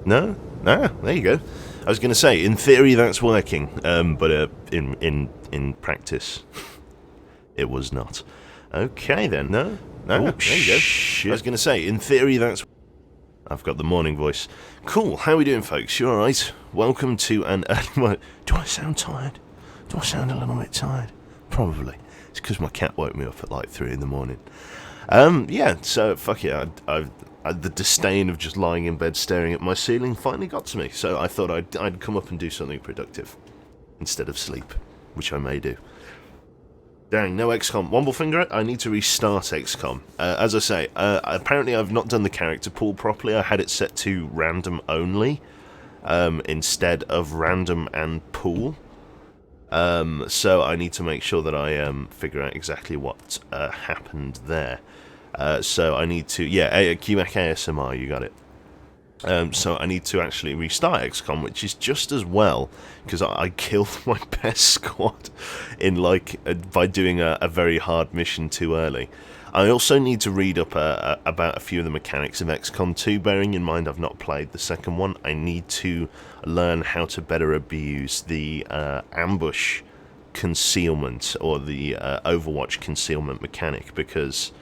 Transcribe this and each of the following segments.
No? Ah, there you go. I was going to say, in theory that's working, but in practice, it was not. Okay then, no? No, there you go. Shit. I was going to say, in theory that's... I've got the morning voice. Cool, how are we doing, folks? You alright? Welcome to an... do I sound tired? Do I sound a little bit tired? Probably. It's because my cat woke me up at like 3 in the morning. Yeah, so, fuck it, the disdain of just lying in bed staring at my ceiling finally got to me, so I thought I'd come up and do something productive instead of sleep, which I may do. Dang, no XCOM. Womblefinger, I need to restart XCOM. As I say, apparently I've not done the character pool properly. I had it set to random only instead of random and pool. So I need to make sure that I figure out exactly what happened there. So I need to, QMAC ASMR, you got it. So I need to actually restart XCOM, which is just as well, because I killed my best squad in by doing a very hard mission too early. I also need to read up about a few of the mechanics of XCOM 2, bearing in mind I've not played the second one. I need to learn how to better abuse the ambush concealment, or the Overwatch concealment mechanic, because...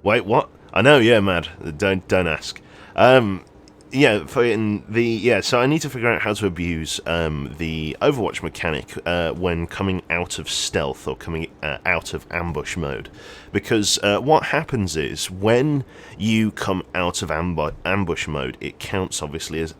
Wait, what? I know, yeah, mad. Don't ask. So I need to figure out how to abuse the Overwatch mechanic when coming out of stealth, or coming out of ambush mode. Because what happens is, when you come out of ambush mode, it counts obviously as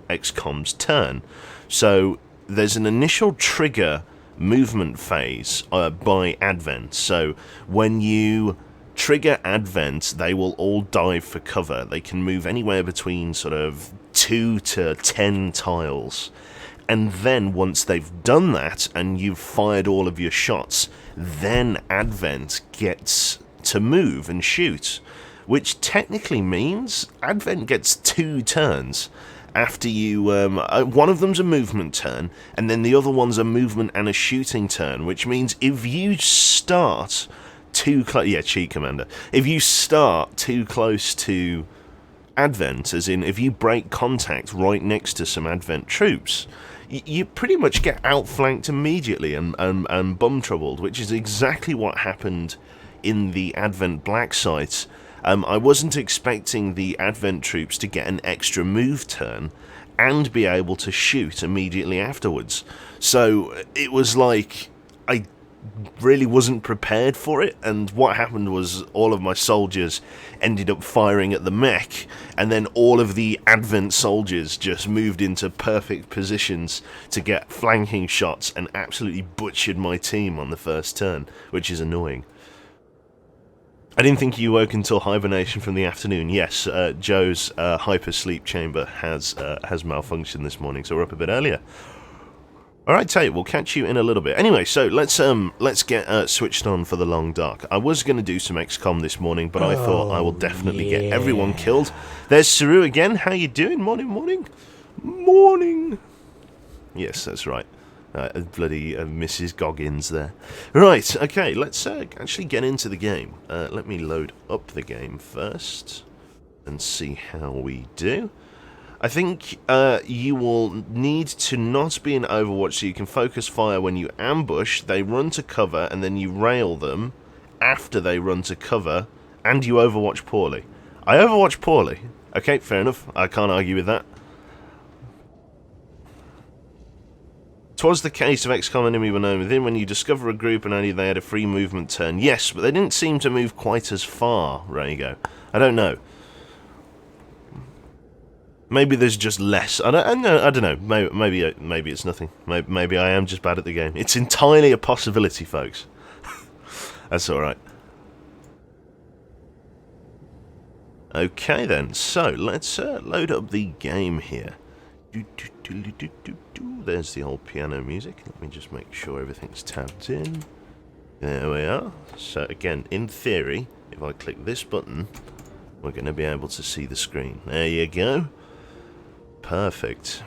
XCOM's turn. So there's an initial trigger movement phase by Advent. So when you trigger Advent, they will all dive for cover. They can move anywhere between sort of 2 to 10 tiles. And then once they've done that, and you've fired all of your shots, then Advent gets to move and shoot. Which technically means Advent gets 2 turns. After you, one of them's a movement turn, and then the other one's a movement and a shooting turn. Which means if you start... too close, yeah, cheat commander. If you start too close to Advent, as in if you break contact right next to some Advent troops, you pretty much get outflanked immediately and bum troubled, which is exactly what happened in the Advent Black sites. I wasn't expecting the Advent troops to get an extra move turn and be able to shoot immediately afterwards. So it was like I really wasn't prepared for it, and what happened was all of my soldiers ended up firing at the mech, and then all of the Advent soldiers just moved into perfect positions to get flanking shots and absolutely butchered my team on the first turn, which is annoying. I didn't think you woke until hibernation from the afternoon. Yes, Joe's hypersleep chamber has malfunctioned this morning, so we're up a bit earlier. Alright, tell you, we'll catch you in a little bit. Anyway, so let's get switched on for the long dark. I was going to do some XCOM this morning, but I thought I will definitely get everyone killed. There's Saru again. How you doing? Morning. Yes, that's right. Bloody Mrs. Goggins there. Right, okay, let's actually get into the game. Let me load up the game first and see how we do. I think you will need to not be in Overwatch so you can focus fire when you ambush. They run to cover, and then you rail them after they run to cover, and you Overwatch poorly. I Overwatch poorly. Okay, fair enough. I can't argue with that. 'Twas the case of XCOM Enemy Unknown Within when you discover a group and only they had a free movement turn. Yes, but they didn't seem to move quite as far, Rhaego. I don't know. Maybe there's just less. I don't know. Maybe it's nothing. Maybe I am just bad at the game. It's entirely a possibility, folks. That's all right. Okay then. So let's load up the game here. There's the old piano music. Let me just make sure everything's tabbed in. There we are. So again, in theory, if I click this button, we're going to be able to see the screen. There you go. Perfect.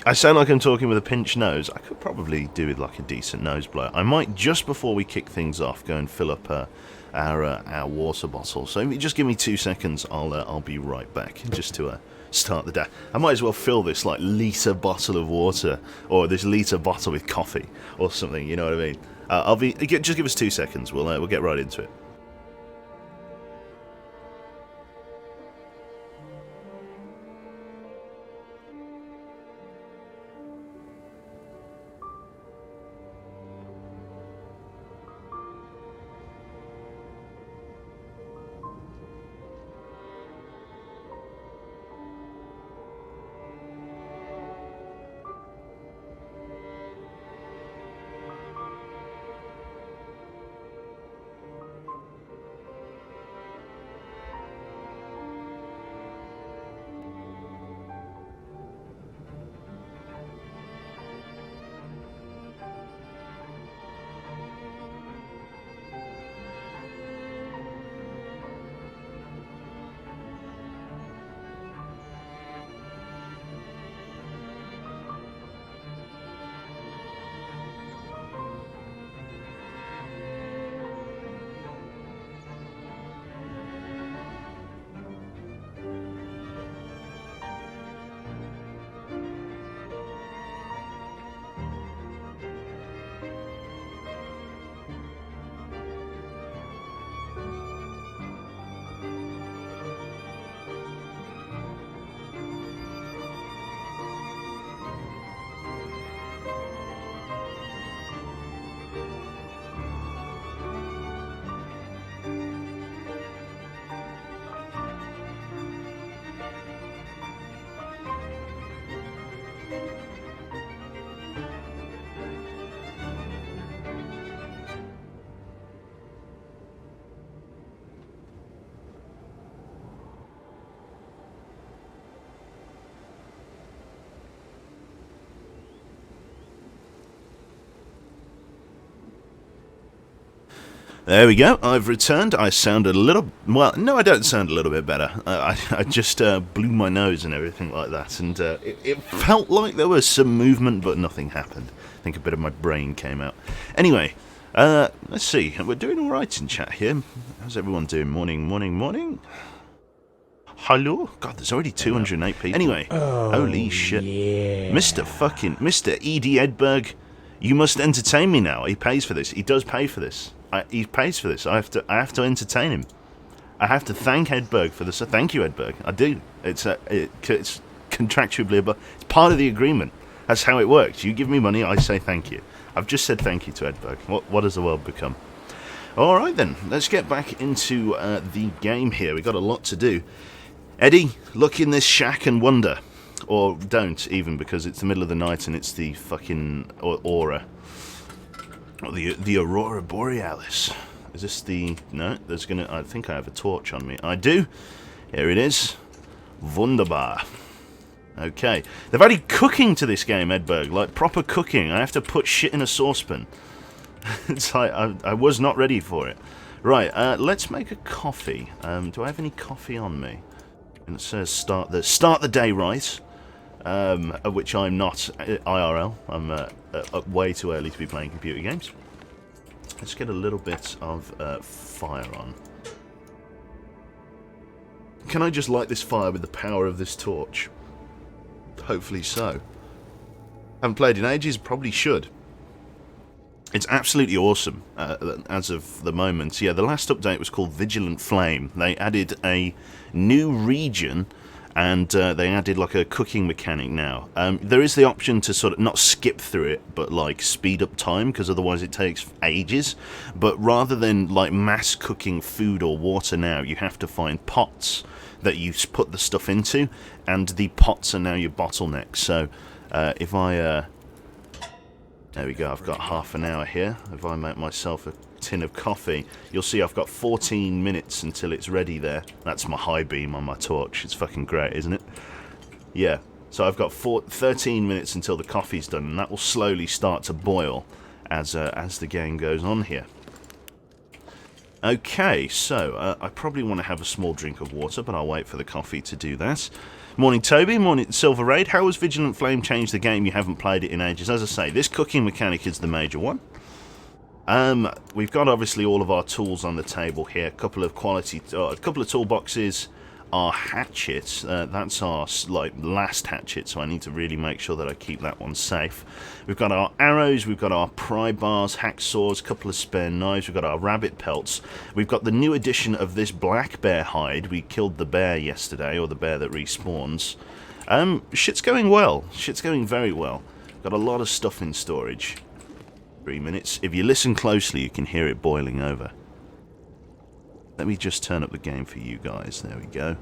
I sound like I'm talking with a pinched nose. I could probably do with like a decent nose blow. I might, just before we kick things off, go and fill up our water bottle. So if you just give me 2 seconds, I'll be right back just to start the day. I might as well fill this like litre bottle of water, or this litre bottle with coffee or something. You know what I mean? Just give us 2 seconds. We'll get right into it. There we go, I've returned. I sounded a little... Well, no, I don't sound a little bit better. I just blew my nose and everything like that, and it felt like there was some movement, but nothing happened. I think a bit of my brain came out. Anyway, let's see. We're doing alright in chat here. How's everyone doing? Morning. Hello? God, there's already 208 people. Anyway, holy shit. Yeah. Mr. E.D. Edberg, you must entertain me now. He pays for this. He does pay for this. He pays for this. I have to entertain him. I have to thank Edberg for this. Thank you, Edberg. I do. It's contractually, but it's part of the agreement. That's how it works. You give me money, I say thank you. I've just said thank you to Edberg. What has the world become? All right then, let's get back into the game here. We've got a lot to do. Eddie, look in this shack and wonder, or don't even, because it's the middle of the night and it's the fucking aura. Oh, the Aurora Borealis. Is this the... No, there's gonna... I think I have a torch on me. I do. Here it is. Wunderbar. Okay. They've added cooking to this game, Edberg. Like, proper cooking. I have to put shit in a saucepan. It's like... I was not ready for it. Right, let's make a coffee. Do I have any coffee on me? And it says start the day right. Of which I'm not IRL. I'm way too early to be playing computer games. Let's get a little bit of fire on. Can I just light this fire with the power of this torch? Hopefully so. Haven't played in ages, probably should. It's absolutely awesome as of the moment. Yeah, the last update was called Vigilant Flame. They added a new region, and they added like a cooking mechanic now. There is the option to sort of not skip through it, but like speed up time, because otherwise it takes ages. But rather than like mass cooking food or water now, you have to find pots that you put the stuff into, and the pots are now your bottleneck. So if I... there we go, I've got half an hour here. If I make myself a tin of coffee, you'll see I've got 14 minutes until it's ready there. That's my high beam on my torch. It's fucking great, isn't it? Yeah, so I've got 13 minutes until the coffee's done, and that will slowly start to boil as the game goes on here. Okay, so I probably want to have a small drink of water, but I'll wait for the coffee to do that. Morning, Toby. Morning, Silver Raid. How has Vigilant Flame changed the game? You haven't played it in ages. As I say, this cooking mechanic is the major one. We've got obviously all of our tools on the table here. A couple of toolboxes. Our hatchet, that's our last hatchet, so I need to really make sure that I keep that one safe. We've got our arrows, we've got our pry bars, hacksaws, a couple of spare knives, we've got our rabbit pelts. We've got the new addition of this black bear hide. We killed the bear yesterday, or the bear that respawns. Shit's going well. Shit's going very well. Got a lot of stuff in storage. 3 minutes. If you listen closely, you can hear it boiling over. Let me just turn up the game for you guys. There we go.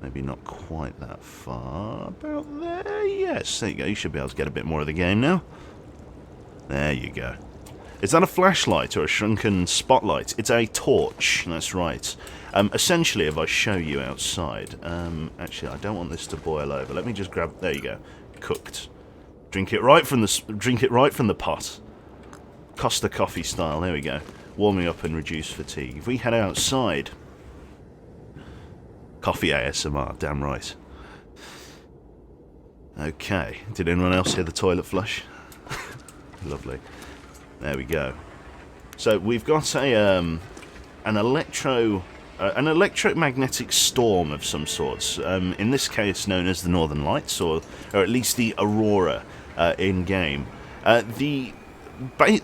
Maybe not quite that far. About there. Yes, there you go. You should be able to get a bit more of the game now. There you go. Is that a flashlight or a shrunken spotlight? It's a torch. That's right. Essentially, if I show you outside... actually, I don't want this to boil over. Let me just grab... There you go. Cooked. Drink it right from the pot. Costa coffee style. There we go. Warming up and reduce fatigue. If we head outside... Coffee ASMR, damn right. Okay. Did anyone else hear the toilet flush? Lovely. There we go. So we've got an electromagnetic storm of some sorts. In this case known as the Northern Lights, or at least the Aurora in-game. The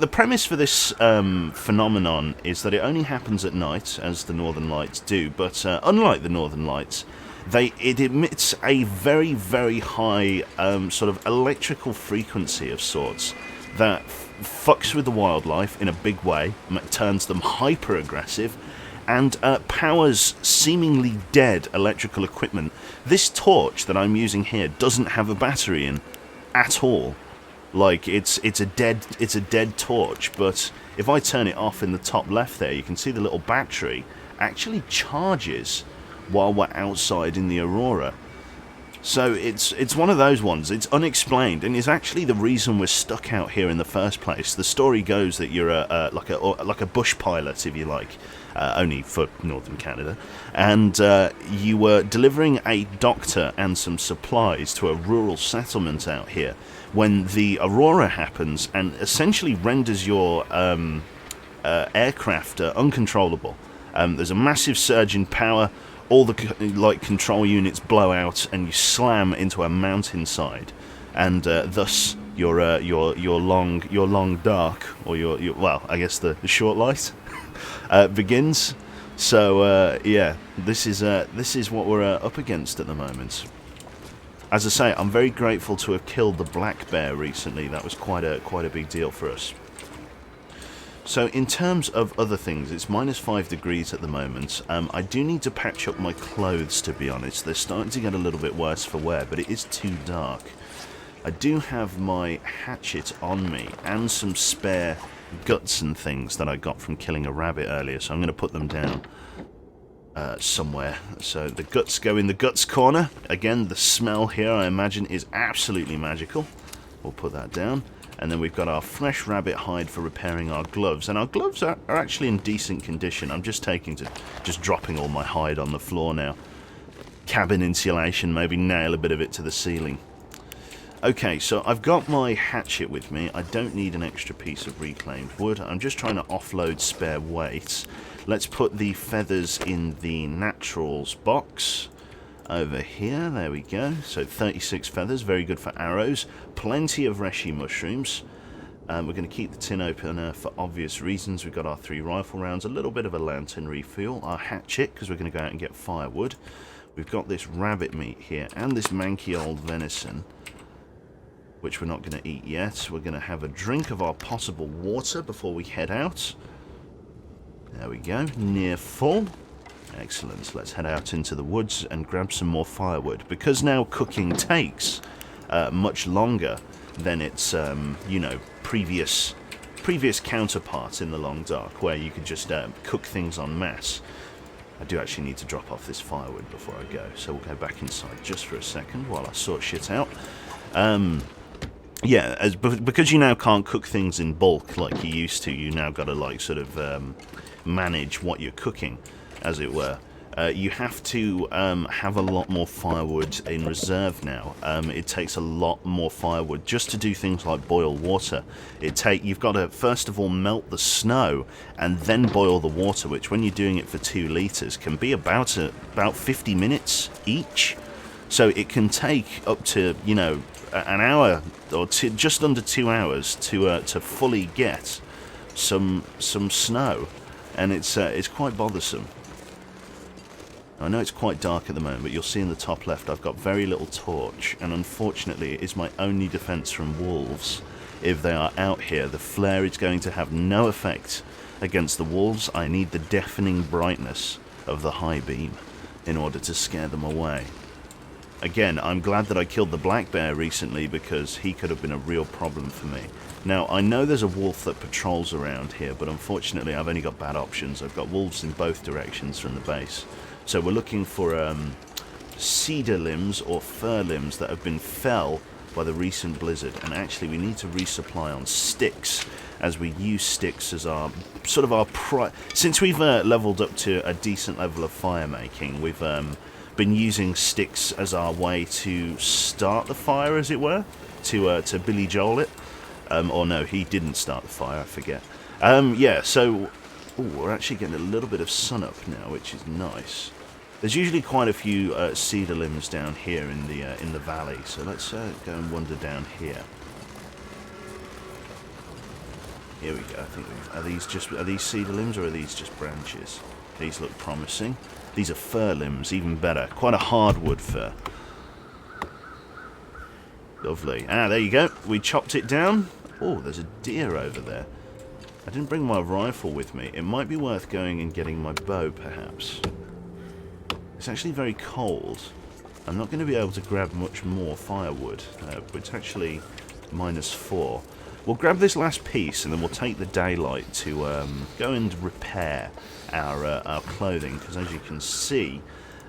premise for this phenomenon is that it only happens at night, as the Northern Lights do, but unlike the Northern Lights, it emits a very, very high sort of electrical frequency of sorts that fucks with the wildlife in a big way, turns them hyper-aggressive, and powers seemingly dead electrical equipment. This torch that I'm using here doesn't have a battery in at all. Like, it's a dead torch, but if I turn it off in the top left there, you can see the little battery actually charges while we're outside in the Aurora. So it's one of those ones. It's unexplained, and it's actually the reason we're stuck out here in the first place. The story goes that you're like a bush pilot, if you like, only for northern Canada, and you were delivering a doctor and some supplies to a rural settlement out here when the Aurora happens and essentially renders your aircraft uncontrollable. There's a massive surge in power. All the control units blow out, and you slam into a mountainside, and thus your long dark, or your well, I guess the short light begins. So yeah, this is what we're up against at the moment. As I say, I'm very grateful to have killed the black bear recently. That was quite a big deal for us. So in terms of other things, it's -5 degrees at the moment. I do need to patch up my clothes, to be honest. They're starting to get a little bit worse for wear, but it is too dark. I do have my hatchet on me and some spare guts and things that I got from killing a rabbit earlier, so I'm going to put them down somewhere. So the guts go in the guts corner. Again, the smell here, I imagine, is absolutely magical. We'll put that down. And then we've got our fresh rabbit hide for repairing our gloves. And our gloves are actually in decent condition. I'm just dropping all my hide on the floor now. Cabin insulation, maybe nail a bit of it to the ceiling. Okay, so I've got my hatchet with me. I don't need an extra piece of reclaimed wood. I'm just trying to offload spare weight. Let's put the feathers in the naturals box. Over here, there we go. So 36 feathers, very good for arrows. Plenty of reishi mushrooms. We're going to keep the tin open for obvious reasons. We've got our 3 rifle rounds, a little bit of a lantern refuel, our hatchet, because we're going to go out and get firewood. We've got this rabbit meat here, and this manky old venison, which we're not going to eat yet. We're going to have a drink of our potable water before we head out. There we go, near full. Excellent. Let's head out into the woods and grab some more firewood. Because now cooking takes much longer than its, previous counterpart in the Long Dark, where you could just cook things en masse. I do actually need to drop off this firewood before I go, so we'll go back inside just for a second while I sort shit out. Yeah, because you now can't cook things in bulk like you used to, you now got to manage what you're cooking, as it were. You have to have a lot more firewood in reserve now. It takes a lot more firewood just to do things like boil water. You've got to first of all melt the snow and then boil the water, which when you're doing it for 2 litres can be about 50 minutes each. So it can take up to, you know, an hour or just under 2 hours to fully get some snow, and it's quite bothersome. I know it's quite dark at the moment, but you'll see in the top left I've got very little torch, and unfortunately it is my only defense from wolves. If they are out here, the flare is going to have no effect against the wolves. I need the deafening brightness of the high beam in order to scare them away. Again, I'm glad that I killed the black bear recently, because he could have been a real problem for me. Now, I know there's a wolf that patrols around here, but unfortunately I've only got bad options. I've got wolves in both directions from the base. So we're looking for cedar limbs or fir limbs that have been felled by the recent blizzard. And actually we need to resupply on sticks, as we use sticks as our since we've leveled up to a decent level of fire making, we've been using sticks as our way to start the fire, as it were, to Billy Joel it. Or no, he didn't start the fire, I forget. Yeah, so we're actually getting a little bit of sun up now, which is nice. There's usually quite a few cedar limbs down here in the valley, so let's go and wander down here. Here we go. I think are these cedar limbs or are these just branches? These look promising. These are fir limbs, even better. Quite a hardwood fir. Lovely. Ah, there you go. We chopped it down. Oh, there's a deer over there. I didn't bring my rifle with me. It might be worth going and getting my bow, perhaps. It's actually very cold. I'm not going to be able to grab much more firewood. It's actually -4. We'll grab this last piece and then we'll take the daylight to go and repair our clothing, because as you can see,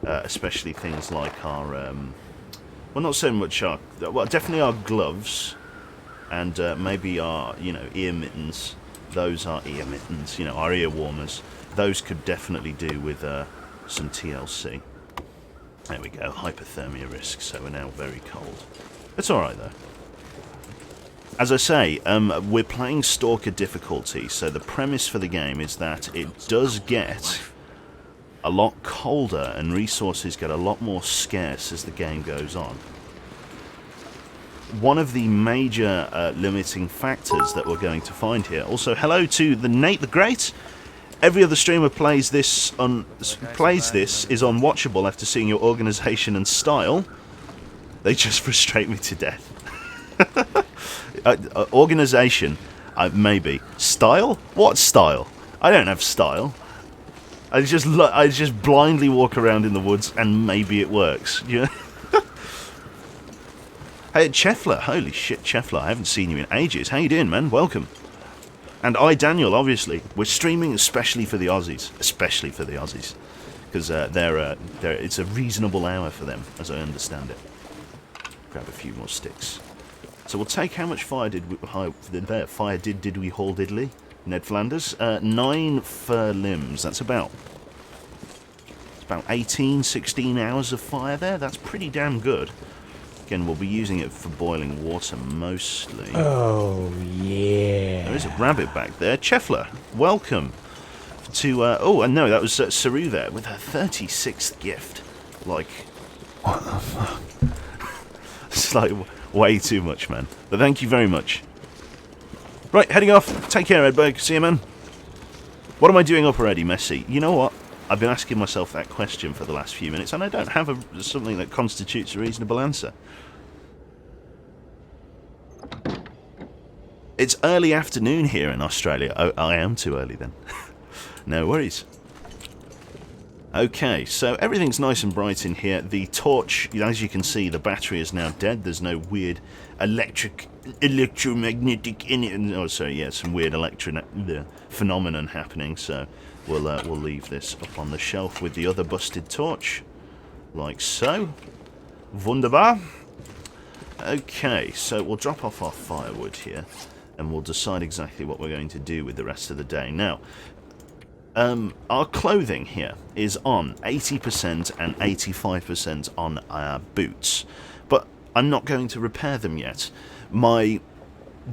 especially things like our well, not so much our, well, definitely our gloves and maybe our, you know, ear mittens. Those are ear mittens, you know, our ear warmers. Those could definitely do with some TLC. There we go, hypothermia risk, so we're now very cold. It's alright though. As I say, we're playing Stalker difficulty, so the premise for the game is that it does get a lot colder and resources get a lot more scarce as the game goes on. One of the major limiting factors that we're going to find here. Also, hello to the Nate the Great. Every other streamer plays this is unwatchable after seeing your organisation and style. They just frustrate me to death. Organisation, maybe. Style? What style? I don't have style. I just blindly walk around in the woods and maybe it works. You know? Hey, Chefler. Holy shit, Chefler. I haven't seen you in ages. How you doing, man? Welcome. And Daniel, obviously. We're streaming especially for the Aussies. Especially for the Aussies. Because it's a reasonable hour for them, as I understand it. Grab a few more sticks. So we'll take how much fire did we haul diddly? Ned Flanders? 9 fir limbs. That's about 18, 16 hours of fire there. That's pretty damn good. Again, we'll be using it for boiling water mostly. Oh, yeah. There is a rabbit back there. Chefler, welcome to... oh, no, that was Saru there with her 36th gift. Like... What the fuck? It's like way too much, man. But thank you very much. Right, heading off. Take care, Edberg. See you, man. What am I doing up already, Messi? You know what? I've been asking myself that question for the last few minutes, and I don't have something that constitutes a reasonable answer. It's early afternoon here in Australia. Oh, I am too early then. No worries. Okay, so everything's nice and bright in here. The torch, as you can see, the battery is now dead. There's no weird electromagnetic in it. Oh, sorry, yeah, some weird phenomenon happening. So we'll leave this up on the shelf with the other busted torch, like so. Wunderbar. Okay, so we'll drop off our firewood here, and we'll decide exactly what we're going to do with the rest of the day. Now, Our clothing here is on 80% and 85% on our boots, but I'm not going to repair them yet. My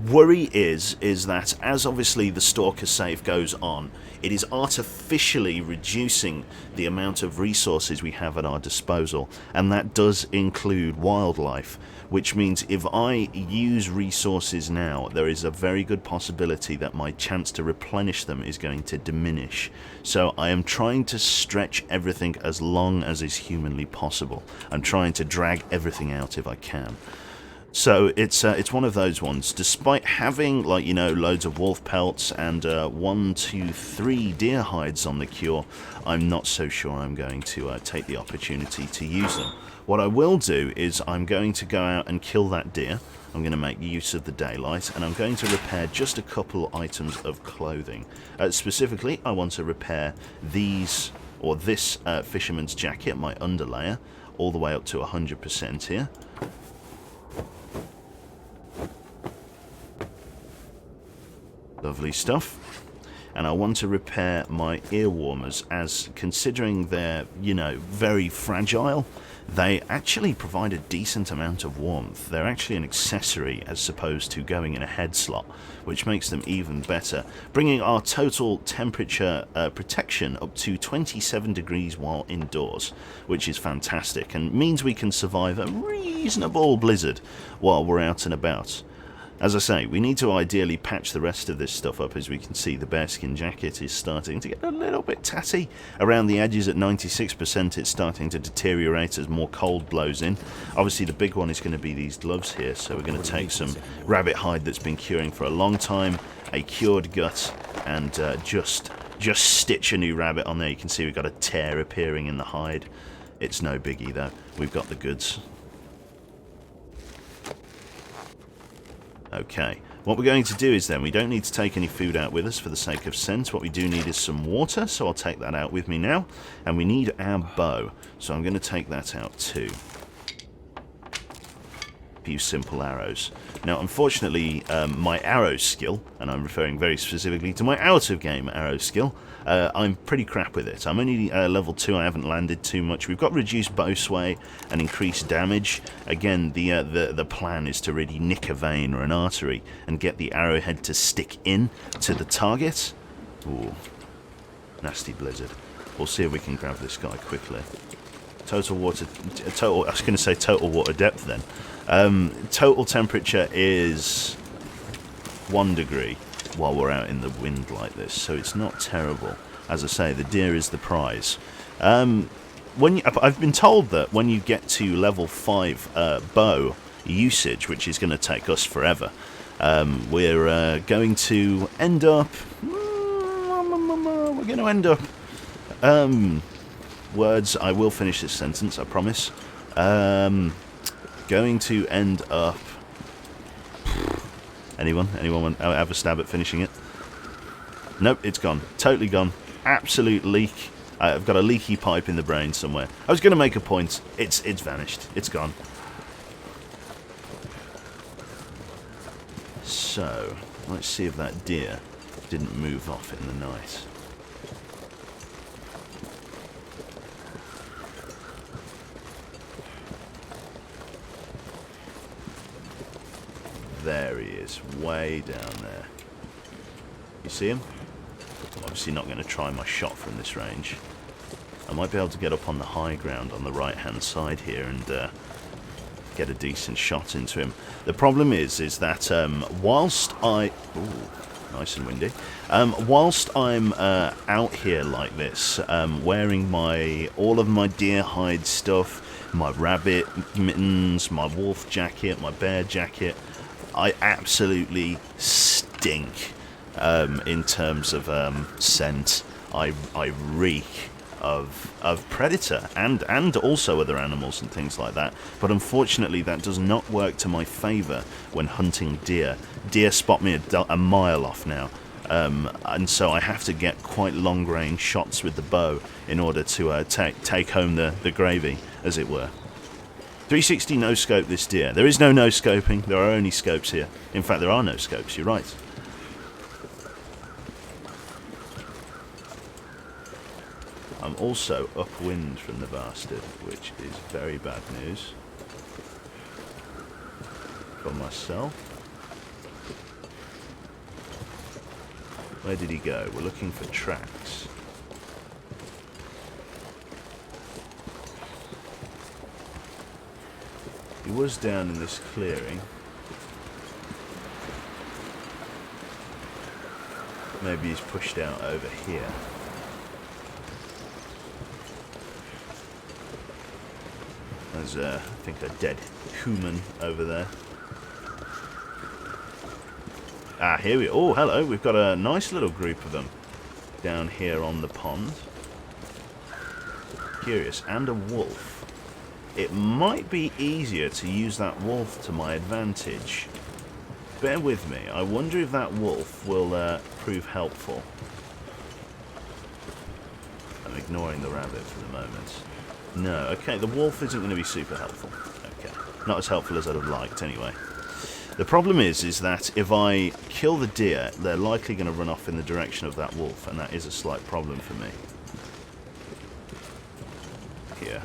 worry is that as obviously the Stalker save goes on, it is artificially reducing the amount of resources we have at our disposal, and that does include wildlife, which means if I use resources now, there is a very good possibility that my chance to replenish them is going to diminish. So I am trying to stretch everything as long as is humanly possible. I'm trying to drag everything out if I can. So it's one of those ones. Despite having, like, you know, loads of wolf pelts and 1, 2, 3 deer hides on the cure, I'm not so sure I'm going to take the opportunity to use them. What I will do is I'm going to go out and kill that deer. I'm going to make use of the daylight, and I'm going to repair just a couple items of clothing. Specifically, I want to repair these, or this fisherman's jacket, my underlayer, all the way up to 100% here. Lovely stuff. And I want to repair my ear warmers, as considering they're, you know, very fragile, they actually provide a decent amount of warmth. They're actually an accessory as opposed to going in a head slot, which makes them even better, bringing our total temperature protection up to 27 degrees while indoors, which is fantastic and means we can survive a reasonable blizzard while we're out and about. As I say, we need to ideally patch the rest of this stuff up. As we can see, the bearskin jacket is starting to get a little bit tatty. Around the edges at 96%, it's starting to deteriorate as more cold blows in. Obviously, the big one is going to be these gloves here, so we're going to take some rabbit hide that's been curing for a long time, a cured gut, and just stitch a new rabbit on there. You can see we've got a tear appearing in the hide. It's no biggie, though. We've got the goods. Okay, what we're going to do is then, we don't need to take any food out with us for the sake of scent. What we do need is some water, so I'll take that out with me now. And we need our bow, so I'm going to take that out too. A few simple arrows. Now, unfortunately, my arrow skill, and I'm referring very specifically to my out-of-game arrow skill, I'm pretty crap with it. I'm only level 2, I haven't landed too much. We've got reduced bow sway and increased damage. Again, the plan is to really nick a vein or an artery and get the arrowhead to stick in to the target. Ooh, nasty blizzard. We'll see if we can grab this guy quickly. I was going to say total water depth then. Total temperature is 1 degree while we're out in the wind like this, so it's not terrible. As I say, the deer is the prize. I've been told that when you get to level 5 bow usage, which is going to take us forever, we're going to end up... words, I will finish this sentence, I promise. Going to end up... Anyone have a stab at finishing it? Nope, it's gone. Totally gone. Absolute leak. I've got a leaky pipe in the brain somewhere. I was going to make a point. It's vanished. It's gone. So, let's see if that deer didn't move off in the night. There he is, way down there. You see him? I'm obviously not going to try my shot from this range. I might be able to get up on the high ground on the right-hand side here and get a decent shot into him. The problem is that whilst I... Ooh, nice and windy. Whilst I'm out here like this, wearing all of my deer hide stuff, my rabbit mittens, my wolf jacket, my bear jacket, I absolutely stink in terms of scent. I reek of predator and also other animals and things like that. But unfortunately, that does not work to my favour when hunting deer. Deer spot me a mile off now, and so I have to get quite long-range shots with the bow in order to take home the gravy, as it were. 360 no-scope this deer. There is no no-scoping. There are only scopes here. In fact, there are no scopes. You're right. I'm also upwind from the bastard, which is very bad news for myself. Where did he go? We're looking for tracks. He was down in this clearing. Maybe he's pushed out over here. There's, I think, a dead human over there. Ah, here we... Oh, hello. We've got a nice little group of them down here on the pond. Curious. And a wolf. It might be easier to use that wolf to my advantage. Bear with me. I wonder if that wolf will prove helpful. I'm ignoring the rabbit for the moment. No, okay, the wolf isn't going to be super helpful. Okay, not as helpful as I'd have liked anyway. The problem is that if I kill the deer, they're likely going to run off in the direction of that wolf, and that is a slight problem for me. Here.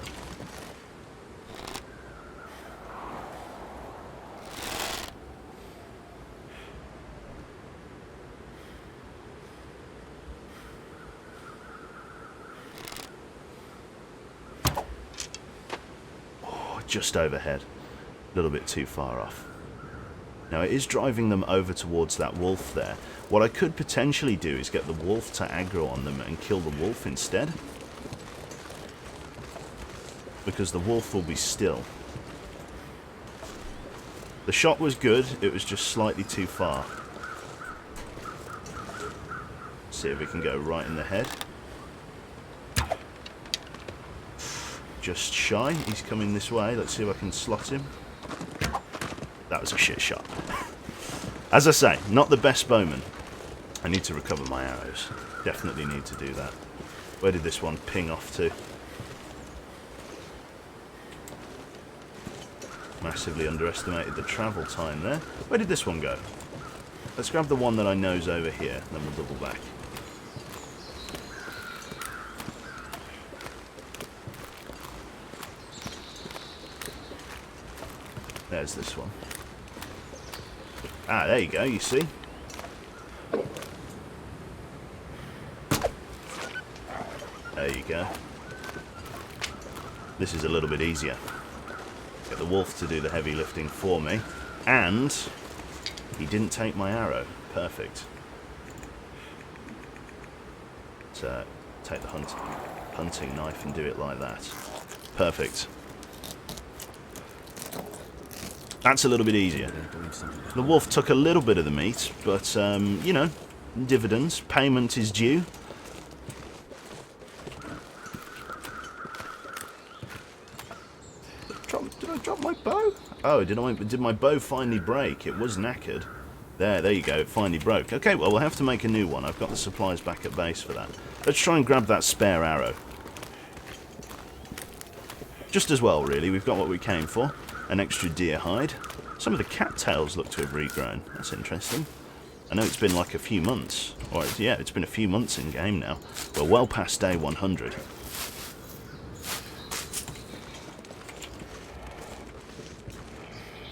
Just overhead. A little bit too far off. Now it is driving them over towards that wolf there. What I could potentially do is get the wolf to aggro on them and kill the wolf instead. Because the wolf will be still. The shot was good, it was just slightly too far. See if we can go right in the head. Just shy. He's coming this way. Let's see if I can slot him. That was a shit shot. As I say, not the best bowman. I need to recover my arrows. Definitely need to do that. Where did this one ping off to? Massively underestimated the travel time there. Where did this one go? Let's grab the one that I know's over here, then we'll double back. There's this one. Ah, there you go, you see? There you go. This is a little bit easier. Get the wolf to do the heavy lifting for me. And he didn't take my arrow. Perfect. So, take the hunting knife and do it like that. Perfect. That's a little bit easier. The wolf took a little bit of the meat, but, you know, dividends, payment is due. Did I drop my bow? Oh, did my bow finally break? It was knackered. There you go, it finally broke. Okay, well, we'll have to make a new one. I've got the supplies back at base for that. Let's try and grab that spare arrow. Just as well, really. We've got what we came for. An extra deer hide. Some of the cattails look to have regrown. That's interesting. I know it's been like a few months. Or, yeah, it's been a few months in game now. We're well past day 100.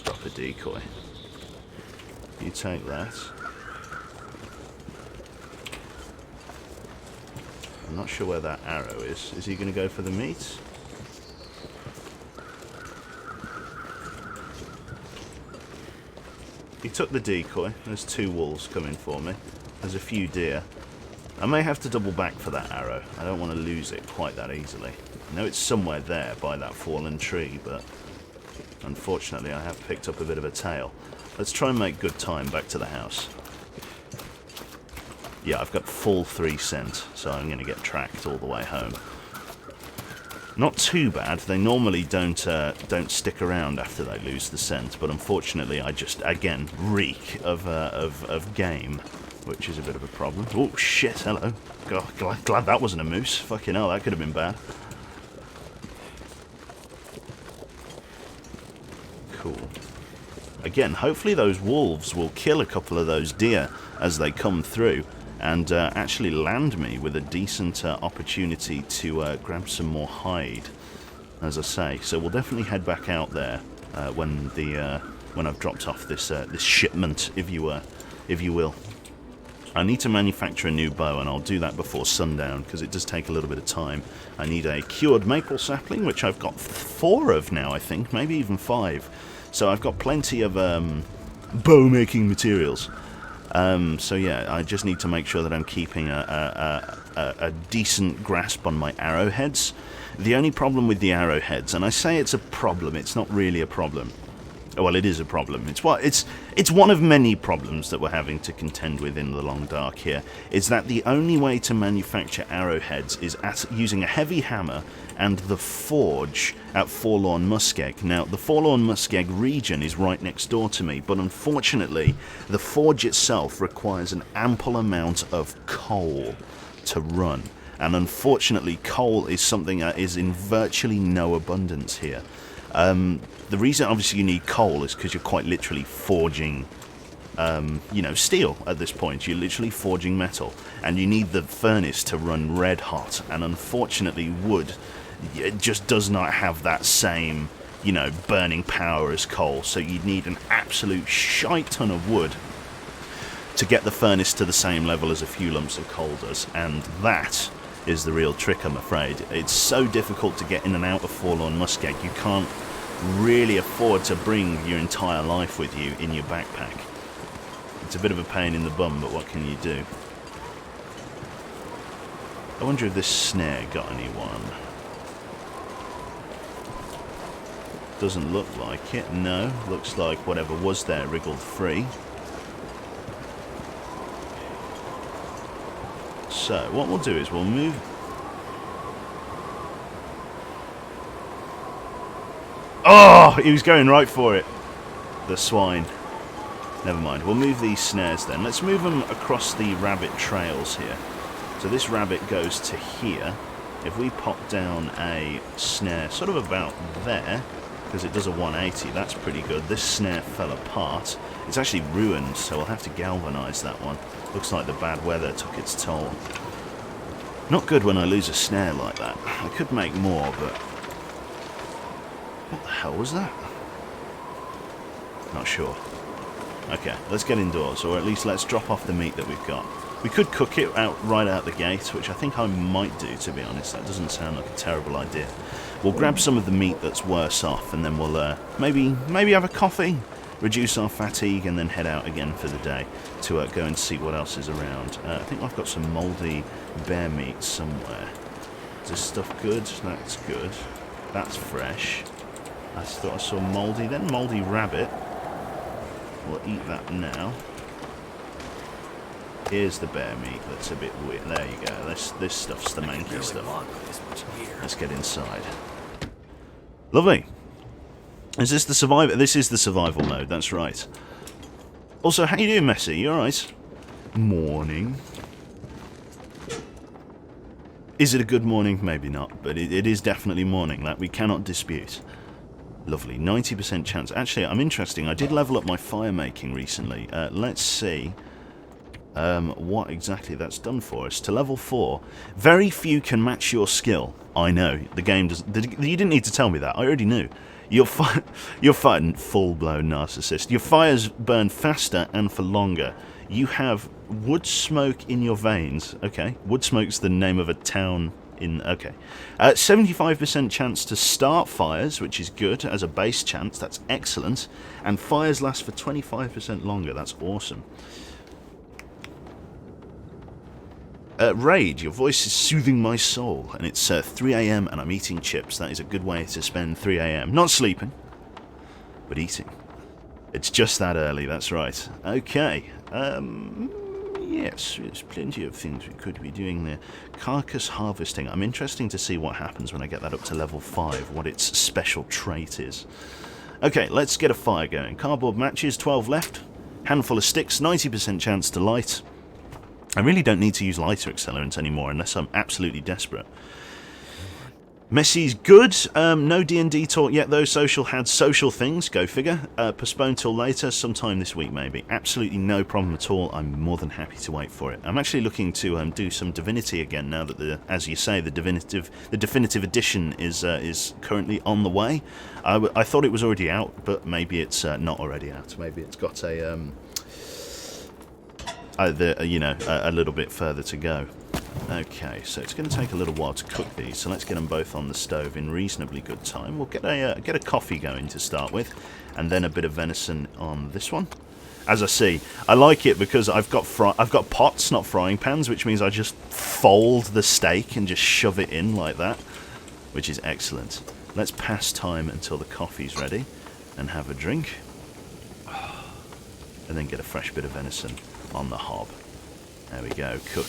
Drop a decoy. You take that. I'm not sure where that arrow is. Is he going to go for the meat? He took the decoy. There's 2 wolves coming for me. There's a few deer. I may have to double back for that arrow. I don't want to lose it quite that easily. I know it's somewhere there by that fallen tree, but unfortunately I have picked up a bit of a tail. Let's try and make good time back to the house. Yeah, I've got full 3 scent, so I'm going to get tracked all the way home. Not too bad. They normally don't stick around after they lose the scent, but unfortunately I just, again, reek of game, which is a bit of a problem. Oh, shit, hello. God, glad that wasn't a moose. Fucking hell, that could have been bad. Cool. Again, hopefully those wolves will kill a couple of those deer as they come through, and actually land me with a decent opportunity to grab some more hide, as I say. So we'll definitely head back out there when I've dropped off this this shipment, if you will. I need to manufacture a new bow, and I'll do that before sundown, because it does take a little bit of time. I need a cured maple sapling, which I've got 4 of now, I think, maybe even 5. So I've got plenty of bow-making materials. So yeah, I just need to make sure that I'm keeping a decent grasp on my arrowheads. The only problem with the arrowheads, and I say it's a problem, it's not really a problem. Well, it is a problem. It's one of many problems that we're having to contend with in the Long Dark here, is that the only way to manufacture arrowheads is using a heavy hammer and the forge at Forlorn Muskeg. Now, the Forlorn Muskeg region is right next door to me, but unfortunately, the forge itself requires an ample amount of coal to run. And unfortunately, coal is something that is in virtually no abundance here. The reason obviously you need coal is because you're quite literally forging, steel at this point. You're literally forging metal, and you need the furnace to run red hot. And unfortunately, wood, it just does not have that same, burning power as coal. So you need an absolute shite ton of wood to get the furnace to the same level as a few lumps of coal does, and that is the real trick, I'm afraid. It's so difficult to get in and out of Forlorn Muskeg, you can't really afford to bring your entire life with you in your backpack. It's a bit of a pain in the bum, but what can you do? I wonder if this snare got anyone. Doesn't look like it, no. Looks like whatever was there wriggled free. So, what we'll do is we'll move... Oh! He was going right for it. The swine. Never mind. We'll move these snares then. Let's move them across the rabbit trails here. So this rabbit goes to here. If we pop down a snare sort of about there, because it does a 180, that's pretty good. This snare fell apart. It's actually ruined, so we'll have to galvanise that one. Looks like the bad weather took its toll. Not good when I lose a snare like that. I could make more, but... What the hell was that? Not sure. Okay, let's get indoors, or at least let's drop off the meat that we've got. We could cook it right out the gate, which I think I might do, to be honest. That doesn't sound like a terrible idea. We'll grab some of the meat that's worse off, and then we'll maybe have a coffee, reduce our fatigue, and then head out again for the day to go and see what else is around. I think I've got some mouldy bear meat somewhere. Is this stuff good? That's good. That's fresh. I thought I saw mouldy, then mouldy rabbit. We'll eat that now. Here's the bear meat that's a bit weird. There you go. This stuff's the manky stuff. Let's get inside. Lovely. Is this the survival? This is the survival mode, that's right. Also, how you doing, Messi? You alright? Morning. Is it a good morning? Maybe not, but it is definitely morning. That we cannot dispute. Lovely. 90% chance. Actually, I'm interesting. I did level up my fire making recently. Let's see what exactly that's done for us. To level 4. Very few can match your skill. I know. The game does. You didn't need to tell me that. I already knew. You're fighting full-blown narcissist. Your fires burn faster and for longer. You have wood smoke in your veins. Okay. Wood smoke's the name of a town in... Okay. 75% chance to start fires, which is good as a base chance. That's excellent. And fires last for 25% longer. That's awesome. Rage, your voice is soothing my soul, and it's 3 AM and I'm eating chips. That is a good way to spend 3 AM. Not sleeping, but eating. It's just that early, that's right. Okay, yes, there's plenty of things we could be doing there. Carcass harvesting. I'm interested to see what happens when I get that up to level 5, what its special trait is. Okay, let's get a fire going. Cardboard matches, 12 left. Handful of sticks, 90% chance to light. I really don't need to use lighter accelerants anymore unless I'm absolutely desperate. Messi's good. No D&D talk yet, though. Social had social things. Go figure. Postponed till later, sometime this week, maybe. Absolutely no problem at all. I'm more than happy to wait for it. I'm actually looking to do some Divinity again now that, as you say, the definitive edition is currently on the way. I thought it was already out, but maybe it's not already out. Maybe it's got a little bit further to go. Okay, so it's going to take a little while to cook these, so let's get them both on the stove in reasonably good time. We'll get a coffee going to start with, and then a bit of venison on this one. As I see, I like it because I've got pots, not frying pans, which means I just fold the steak and just shove it in like that, which is excellent. Let's pass time until the coffee's ready, and have a drink, and then get a fresh bit of venison on the hob. There we go, cook.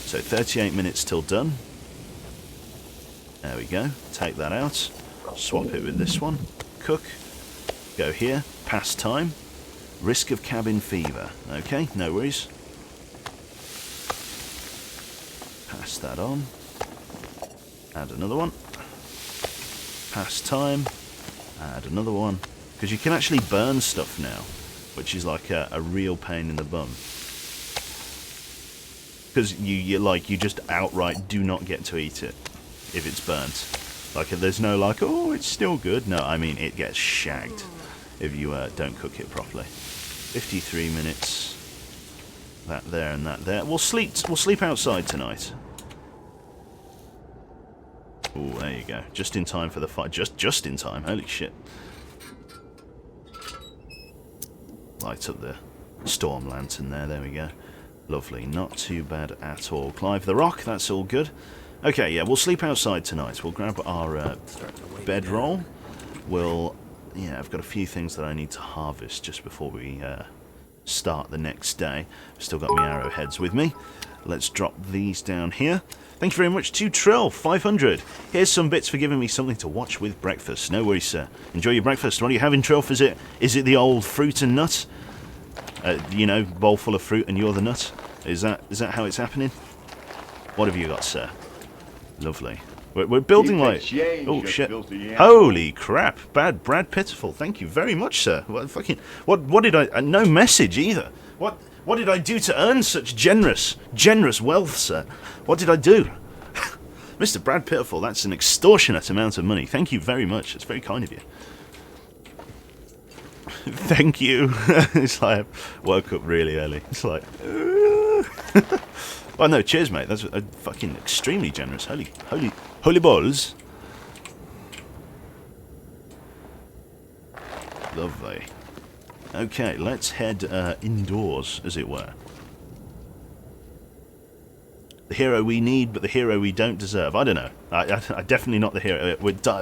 So 38 minutes till done. There we go. Take that out. Swap it with this one. Cook. Go here. Pass time. Risk of cabin fever. Okay, no worries. Pass that on. Add another one. Pass time. Add another one. Because you can actually burn stuff now, which is like a real pain in the bum. Because you just outright do not get to eat it if it's burnt. Like, there's no like, oh, it's still good. No, I mean, it gets shagged if you don't cook it properly. 53 minutes. That there and that there. We'll sleep outside tonight. Oh, there you go. Just in time for the fight. Just in time. Holy shit. Light up the storm lantern there. There we go. Lovely, not too bad at all. Clive the Rock, that's all good. Okay, yeah, we'll sleep outside tonight. We'll grab our bedroll. I've got a few things that I need to harvest just before we start the next day. I've still got my arrowheads with me. Let's drop these down here. Thank you very much to Trill, 500. Here's some bits for giving me something to watch with breakfast. No worries, sir. Enjoy your breakfast. What are you having, Trill? Is it the old fruit and nut? Bowl full of fruit and you're the nut. Is that how it's happening? What have you got, sir? Lovely. We're building like... Oh, shit. Holy crap. Brad Pitiful. Thank you very much, sir. What did I... no message either. What did I do to earn such generous wealth, sir? What did I do? Mr. Brad Pitiful, that's an extortionate amount of money. Thank you very much. It's very kind of you. Thank you. It's like I woke up really early. It's like, well, no, cheers, mate. That's fucking extremely generous. Holy balls. Lovely. Okay, let's head indoors, as it were. The hero we need, but the hero we don't deserve. I don't know. I'm definitely not the hero.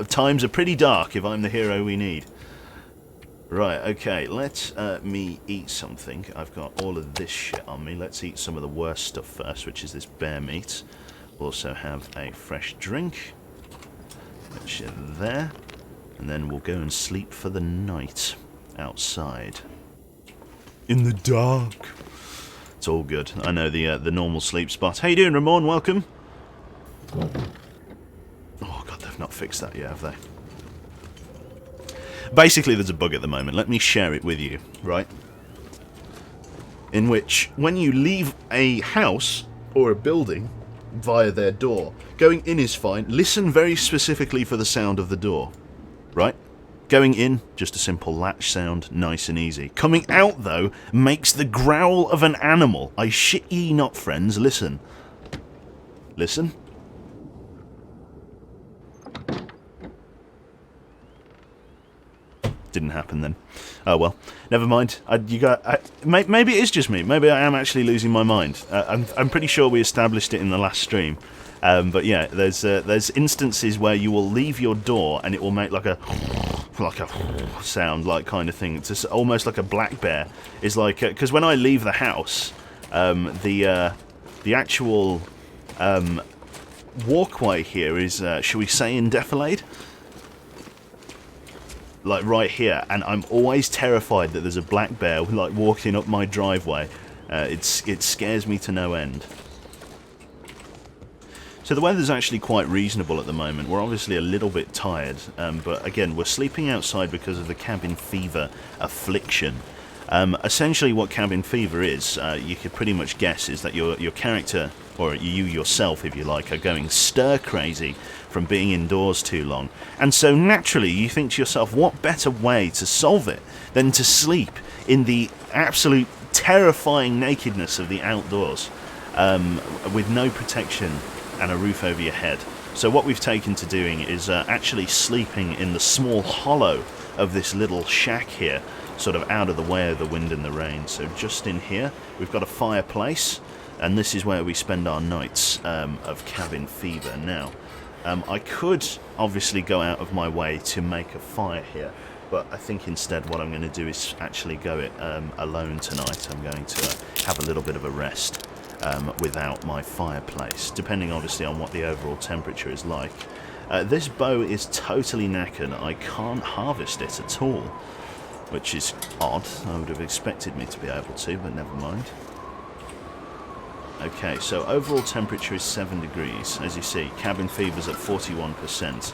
Times are pretty dark if I'm the hero we need. Right, okay, let me eat something. I've got all of this shit on me. Let's eat some of the worst stuff first, which is this bear meat. Also have a fresh drink, which is there. And then we'll go and sleep for the night outside. In the dark. It's all good. I know the normal sleep spot. How you doing, Ramon? Welcome. Oh, God, they've not fixed that yet, have they? Basically, there's a bug at the moment. Let me share it with you, right? In which, when you leave a house or a building via their door, going in is fine. Listen very specifically for the sound of the door, right? Going in, just a simple latch sound, nice and easy. Coming out, though, makes the growl of an animal. I shit ye not, friends. Listen. Listen. Didn't happen then. Oh well, never mind. Maybe it is just me. Maybe I am actually losing my mind. I'm pretty sure we established it in the last stream. But yeah, there's instances where you will leave your door and it will make like a sound, like kind of thing. It's just almost like a black bear. Is like because when I leave the house, the actual walkway here is shall we say in defilade? Like right here, and I'm always terrified that there's a black bear like walking up my driveway. It scares me to no end. So the weather's actually quite reasonable at the moment. We're obviously a little bit tired, but again, we're sleeping outside because of the cabin fever affliction. Essentially what cabin fever is, you could pretty much guess, is that your character, or you yourself if you like, are going stir crazy from being indoors too long. And so naturally you think to yourself, what better way to solve it than to sleep in the absolute terrifying nakedness of the outdoors, with no protection and a roof over your head. So what we've taken to doing is actually sleeping in the small hollow of this little shack here, sort of out of the way of the wind and the rain. So just in here we've got a fireplace, and this is where we spend our nights of cabin fever. Now I could obviously go out of my way to make a fire here, but I think instead what I'm going to do is actually go it alone tonight. I'm going to have a little bit of a rest without my fireplace, depending obviously on what the overall temperature is like. This bow is totally knackered. I can't harvest it at all, which is odd. I would have expected me to be able to, but never mind. Okay, so overall temperature is 7 degrees. As you see, cabin fever's at 41%.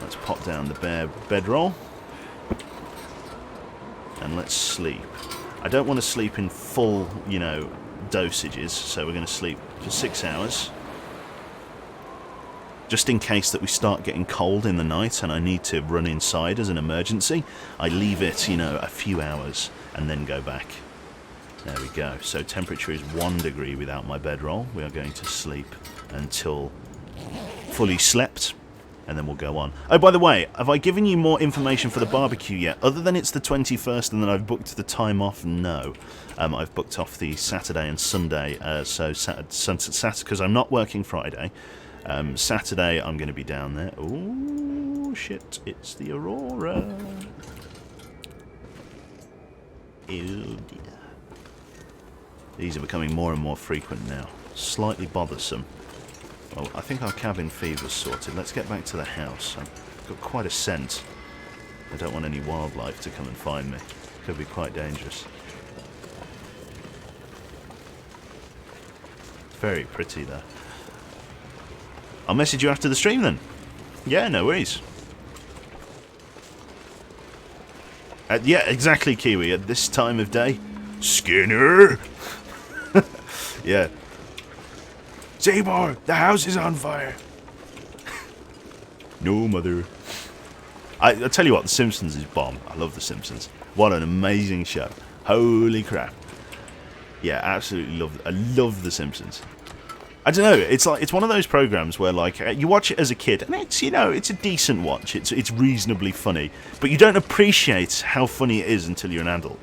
Let's pop down the bedroll. And let's sleep. I don't want to sleep in full, dosages, so we're going to sleep for 6 hours. Just in case that we start getting cold in the night and I need to run inside as an emergency, I leave it, a few hours and then go back. There we go. So temperature is 1 degree without my bedroll. We are going to sleep until fully slept, and then we'll go on. Oh, by the way, have I given you more information for the barbecue yet? Other than it's the 21st and then I've booked the time off? No. I've booked off the Saturday and Sunday, so because I'm not working Friday. Saturday I'm going to be down there. Oh shit, it's the Aurora. Oh dear. These are becoming more and more frequent now. Slightly bothersome. Well, I think our cabin fever's sorted. Let's get back to the house. I've got quite a scent. I don't want any wildlife to come and find me. Could be quite dangerous. Very pretty though. I'll message you after the stream then. Yeah, no worries. Yeah, exactly, Kiwi. At this time of day. Skinner! Yeah. Seymour, the house is on fire. No, mother. I tell you what, The Simpsons is bomb. I love The Simpsons. What an amazing show. Holy crap. Yeah, absolutely love it. I love The Simpsons. I don't know, it's one of those programs where you watch it as a kid and it's it's a decent watch. It's reasonably funny, but you don't appreciate how funny it is until you're an adult.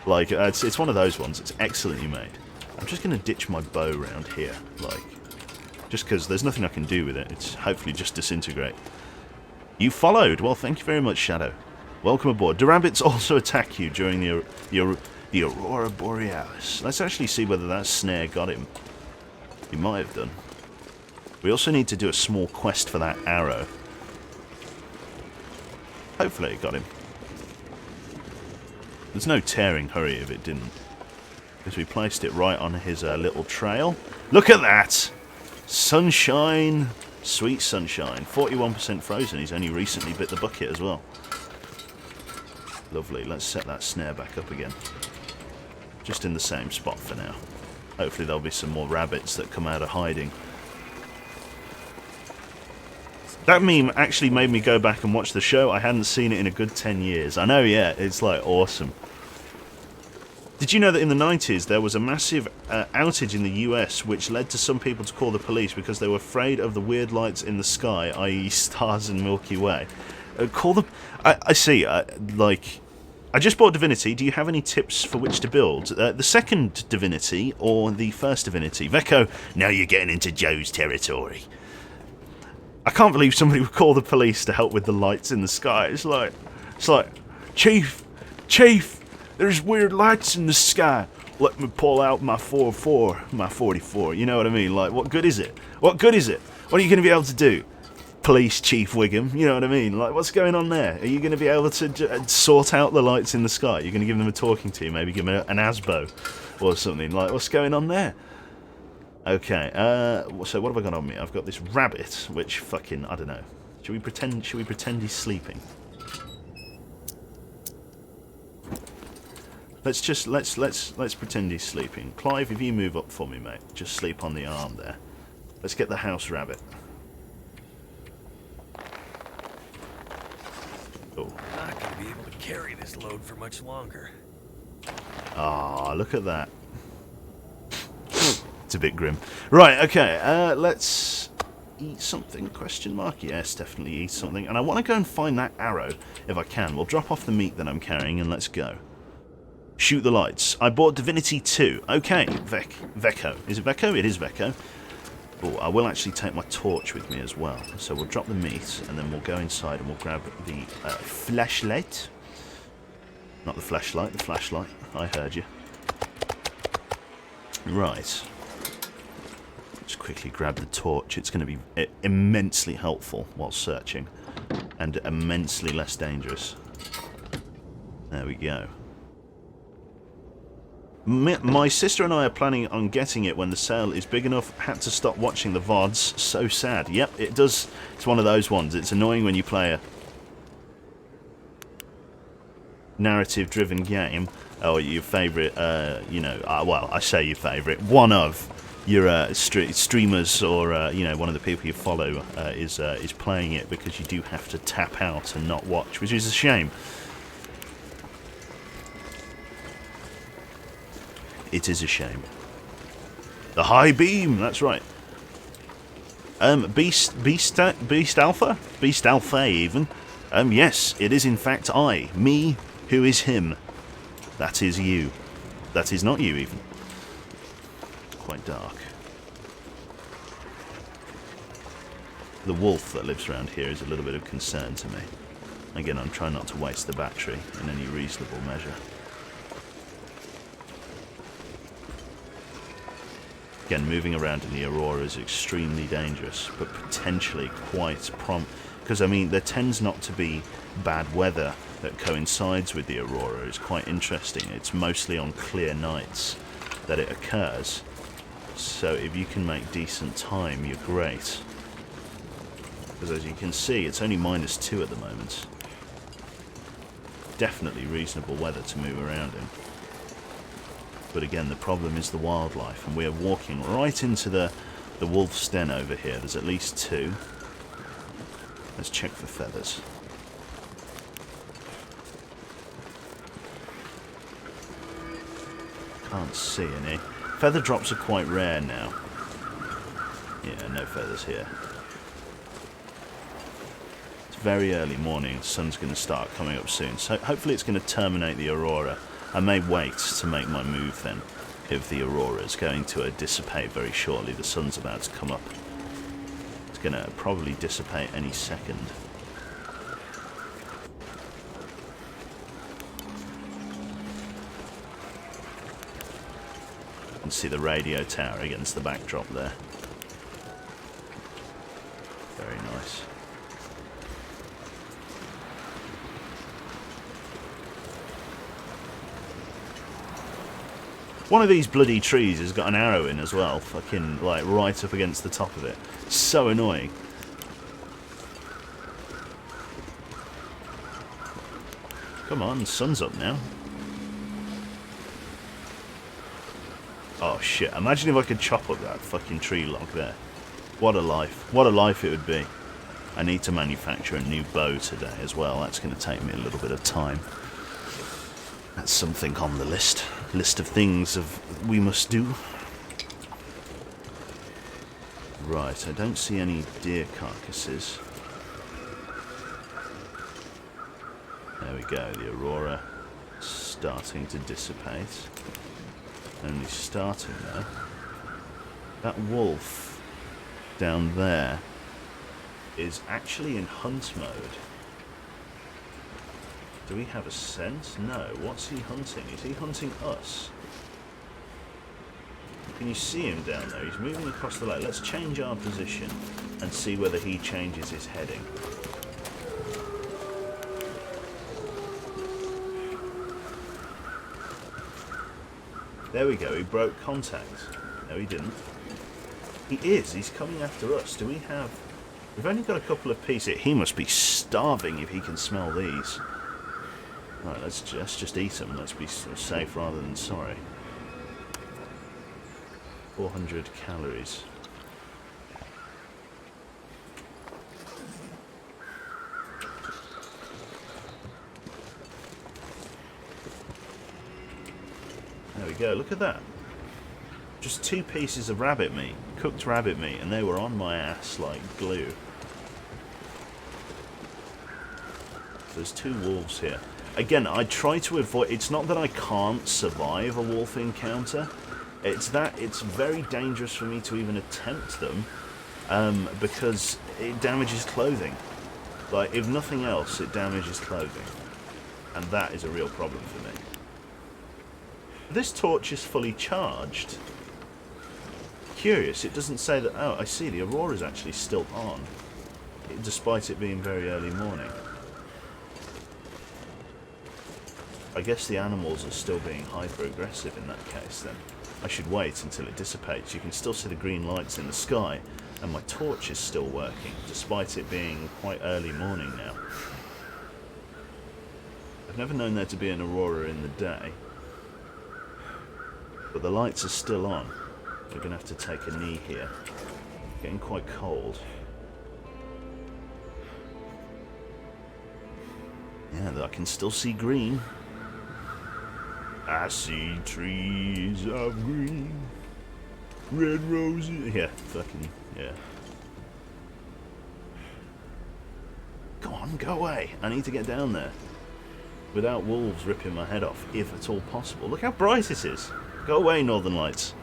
It's one of those ones. It's excellently made. I'm just going to ditch my bow around here, just because there's nothing I can do with it. It's hopefully just disintegrate. You followed. Well, thank you very much, Shadow. Welcome aboard. Do rabbits also attack you during the Aurora Borealis? Let's actually see whether that snare got him. He might have done. We also need to do a small quest for that arrow. Hopefully it got him. There's no tearing hurry if it didn't, because we placed it right on his little trail. Look at that! Sunshine. Sweet sunshine. 41% frozen. He's only recently bit the bucket as well. Lovely. Let's set that snare back up again. Just in the same spot for now. Hopefully there'll be some more rabbits that come out of hiding. That meme actually made me go back and watch the show. I hadn't seen it in a good 10 years. I know, yeah, it's awesome. Did you know that in the 90s there was a massive outage in the US which led to some people to call the police because they were afraid of the weird lights in the sky, i.e. stars and Milky Way? Call them... I see, I just bought Divinity. Do you have any tips for which to build? The second Divinity or the first Divinity? Vecco, now you're getting into Joe's territory. I can't believe somebody would call the police to help with the lights in the sky. It's like, Chief, there's weird lights in the sky. Let me pull out my 44. You know what I mean? What good is it? What good is it? What are you going to be able to do? Police Chief Wiggum, you know what I mean? What's going on there? Are you going to be able to sort out the lights in the sky? You're going to give them a talking to, maybe give them an ASBO or something. What's going on there? Okay, so what have I got on me? I've got this rabbit, which fucking, I don't know. Should we pretend he's sleeping? Let's pretend he's sleeping. Clive, if you move up for me, mate. Just sleep on the arm there. Let's get the house rabbit. Oh. Not gonna be able to carry this load for much longer. Ah, look at that. It's a bit grim. Right, okay, let's eat something, question mark? Yes, definitely eat something. And I want to go and find that arrow, if I can. We'll drop off the meat that I'm carrying and let's go. Shoot the lights. I bought Divinity 2. Okay, Vecco. Is it Vecco? It is Vecco. Oh, I will actually take my torch with me as well. So we'll drop the meat and then we'll go inside and we'll grab the flashlight. Not the flashlight, the flashlight. I heard you. Right. Just quickly grab the torch. It's going to be immensely helpful while searching. And immensely less dangerous. There we go. My sister and I are planning on getting it when the sale is big enough. Had to stop watching the VODs. So sad. Yep, it does. It's one of those ones. It's annoying when you play a narrative-driven game. Or your favourite, well, I say your favourite. One of your streamers or, one of the people you follow is playing it because you do have to tap out and not watch, which is a shame. It is a shame. The high beam, that's right. Beast Alpha? Beast Alpha, even. Yes, it is in fact I. Me, who is him. That is you. That is not you, even. Quite dark. The wolf that lives around here is a little bit of concern to me. Again, I'm trying not to waste the battery in any reasonable measure. Again, moving around in the Aurora is extremely dangerous, but potentially quite prompt. Because, I mean, there tends not to be bad weather that coincides with the Aurora. It's quite interesting. It's mostly on clear nights that it occurs. So if you can make decent time, you're great. Because as you can see, it's only -2 at the moment. Definitely reasonable weather to move around in. But again, the problem is the wildlife, and we are walking right into the wolf's den over here. There's at least 2. Let's check for feathers. Can't see any. Feather drops are quite rare now. Yeah, no feathers here. It's very early morning. The sun's going to start coming up soon. So hopefully it's going to terminate the Aurora. I may wait to make my move then, if the Aurora is going to dissipate very shortly. The sun's about to come up. It's going to probably dissipate any second. You can see the radio tower against the backdrop there. Very nice. One of these bloody trees has got an arrow in as well, fucking, like, right up against the top of it. So annoying. Come on, the sun's up now. Oh shit, imagine if I could chop up that fucking tree log there. What a life. What a life it would be. I need to manufacture a new bow today as well. That's going to take me a little bit of time. That's something on the list of things we must do. Right, I don't see any deer carcasses. There we go, the Aurora starting to dissipate. Only starting though. That wolf down there is actually in hunt mode. Do we have a scent? No. What's he hunting? Is he hunting us? Can you see him down there? He's moving across the lake. Let's change our position and see whether he changes his heading. There we go. He broke contact. No, he didn't. He is. He's coming after us. Do we have... We've only got a couple of pieces. He must be starving if he can smell these. Right, let's just eat them. Let's be safe rather than sorry. 400 calories. There we go. Look at that. Just 2 pieces of rabbit meat. Cooked rabbit meat, and they were on my ass like glue. There's 2 wolves here. Again, I try to avoid... It's not that I can't survive a wolf encounter. It's that it's very dangerous for me to even attempt them because it damages clothing. Like, if nothing else, it damages clothing. And that is a real problem for me. This torch is fully charged. Curious, it doesn't say that... Oh, I see, the aurora's actually still on, despite it being very early morning. I guess the animals are still being hyper-aggressive in that case, then. I should wait until it dissipates. You can still see the green lights in the sky, and my torch is still working, despite it being quite early morning now. I've never known there to be an aurora in the day, but the lights are still on. We're going to have to take a knee here. Getting quite cold. Yeah, I can still see green. I see trees of green, red roses. Yeah, fucking, yeah. Go on, go away. I need to get down there without wolves ripping my head off, if at all possible. Look how bright it is. Go away, Northern Lights.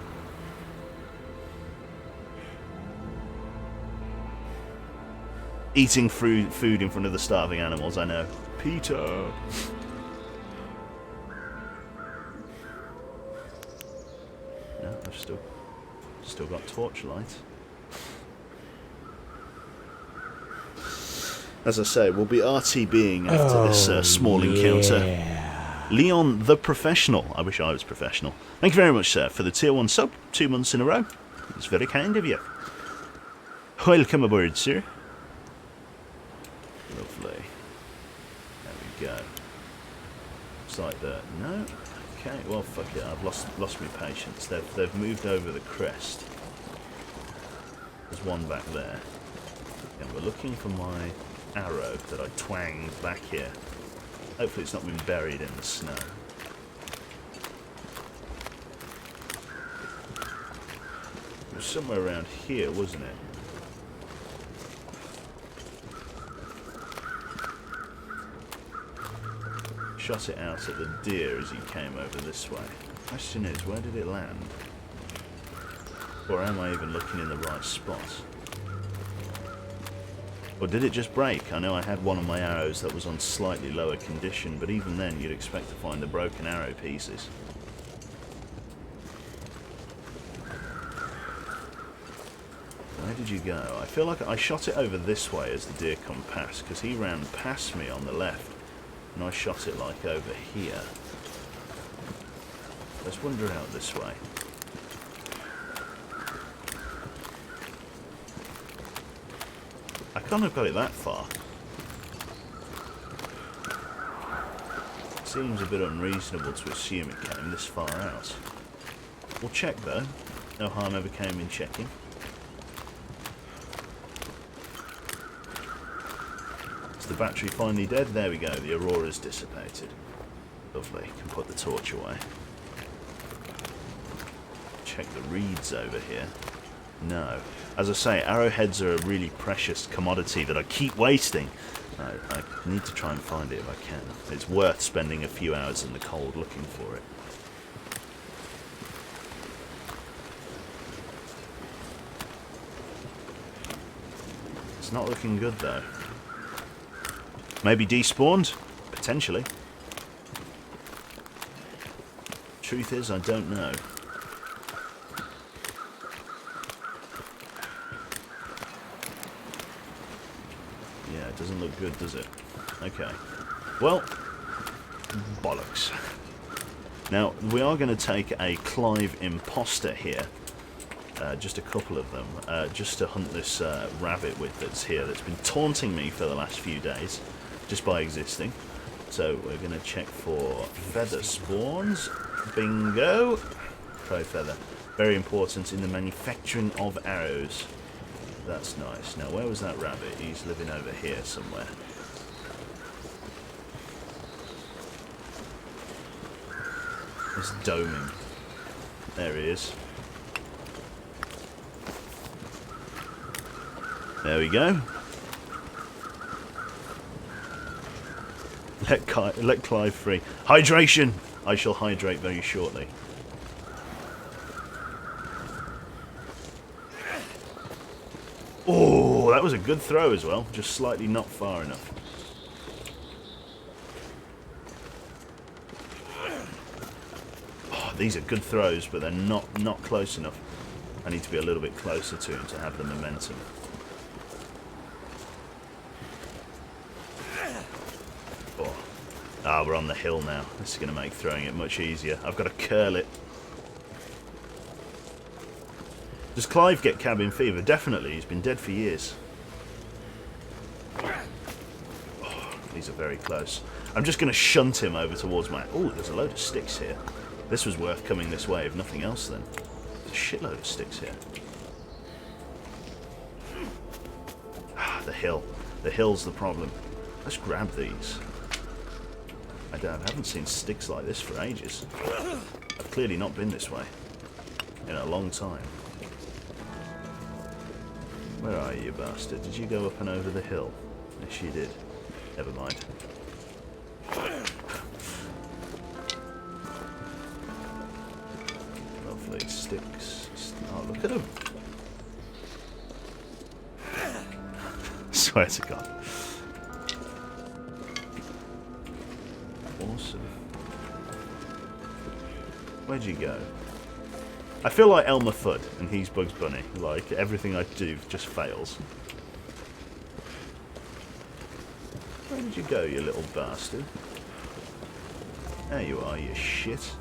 Eating food in front of the starving animals, I know. Peter. No, I've still got torchlight. As I say, we'll be RTBing after this small encounter. Leon the Professional. I wish I was professional. Thank you very much, sir, for the tier 1 sub 2 months in a row. It's very kind of you. Welcome aboard, sir. Lovely. There we go. It's like that. No? Okay, well, fuck it. I've lost my patience. They've moved over the crest. There's one back there. And we're looking for my arrow that I twanged back here. Hopefully it's not been buried in the snow. It was somewhere around here, wasn't it? Shot it out at the deer as he came over this way. Question is, where did it land? Or am I even looking in the right spot? Or did it just break? I know I had one of my arrows that was on slightly lower condition, but even then you'd expect to find the broken arrow pieces. Where did you go? I feel like I shot it over this way as the deer come past, because he ran past me on the left, and I shot it like over here. Let's wander out this way. I can't have got it that far. Seems a bit unreasonable to assume it came this far out. We'll check though. No harm ever came in checking. Is the battery finally dead? There we go, the aurora's dissipated. Lovely, can put the torch away. Check the reeds over here. No. As I say, arrowheads are a really precious commodity that I keep wasting. I need to try and find it if I can. It's worth spending a few hours in the cold looking for it. It's not looking good though. Maybe despawned? Potentially. Truth is, I don't know. Yeah, it doesn't look good, does it? Okay. Well, bollocks. Now, we are going to take a Clive imposter here. just a couple of them, just to hunt this rabbit with that's here, that's been taunting me for the last few days, just by existing. So we're going to check for feather spawns. Bingo! Crow feather. Very important in the manufacturing of arrows. That's nice. Now, where was that rabbit? He's living over here somewhere. He's doming. There he is. There we go. Let Clive free. Hydration! I shall hydrate very shortly. Oh, that was a good throw as well. Just slightly not far enough. Oh, these are good throws, but they're not close enough. I need to be a little bit closer to him to have the momentum. Ah, we're on the hill now. This is going to make throwing it much easier. I've got to curl it. Does Clive get cabin fever? Definitely. He's been dead for years. Oh, these are very close. I'm just going to shunt him over towards my... Oh, there's a load of sticks here. This was worth coming this way, if nothing else then. There's a shitload of sticks here. Ah, the hill. The hill's the problem. Let's grab these. I haven't seen sticks like this for ages. I've clearly not been this way in a long time. Where are you, bastard? Did you go up and over the hill? Yes, you did. Never mind. Lovely sticks. Oh, look at them. Swear to God. Awesome. Where'd you go? I feel like Elmer Fudd and he's Bugs Bunny. Like, everything I do just fails. Where did you go, you little bastard? There you are, you shit.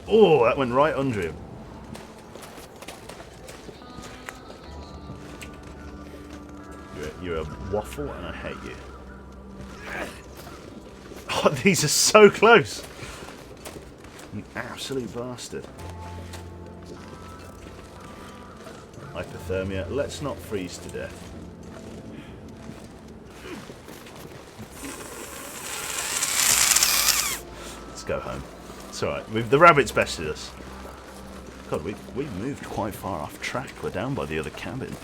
Oh, that went right under him. You're a waffle and I hate you. Oh, these are so close! You absolute bastard. Hypothermia. Let's not freeze to death. Let's go home. It's alright. The rabbit's bested us. God, we've moved quite far off track. We're down by the other cabin.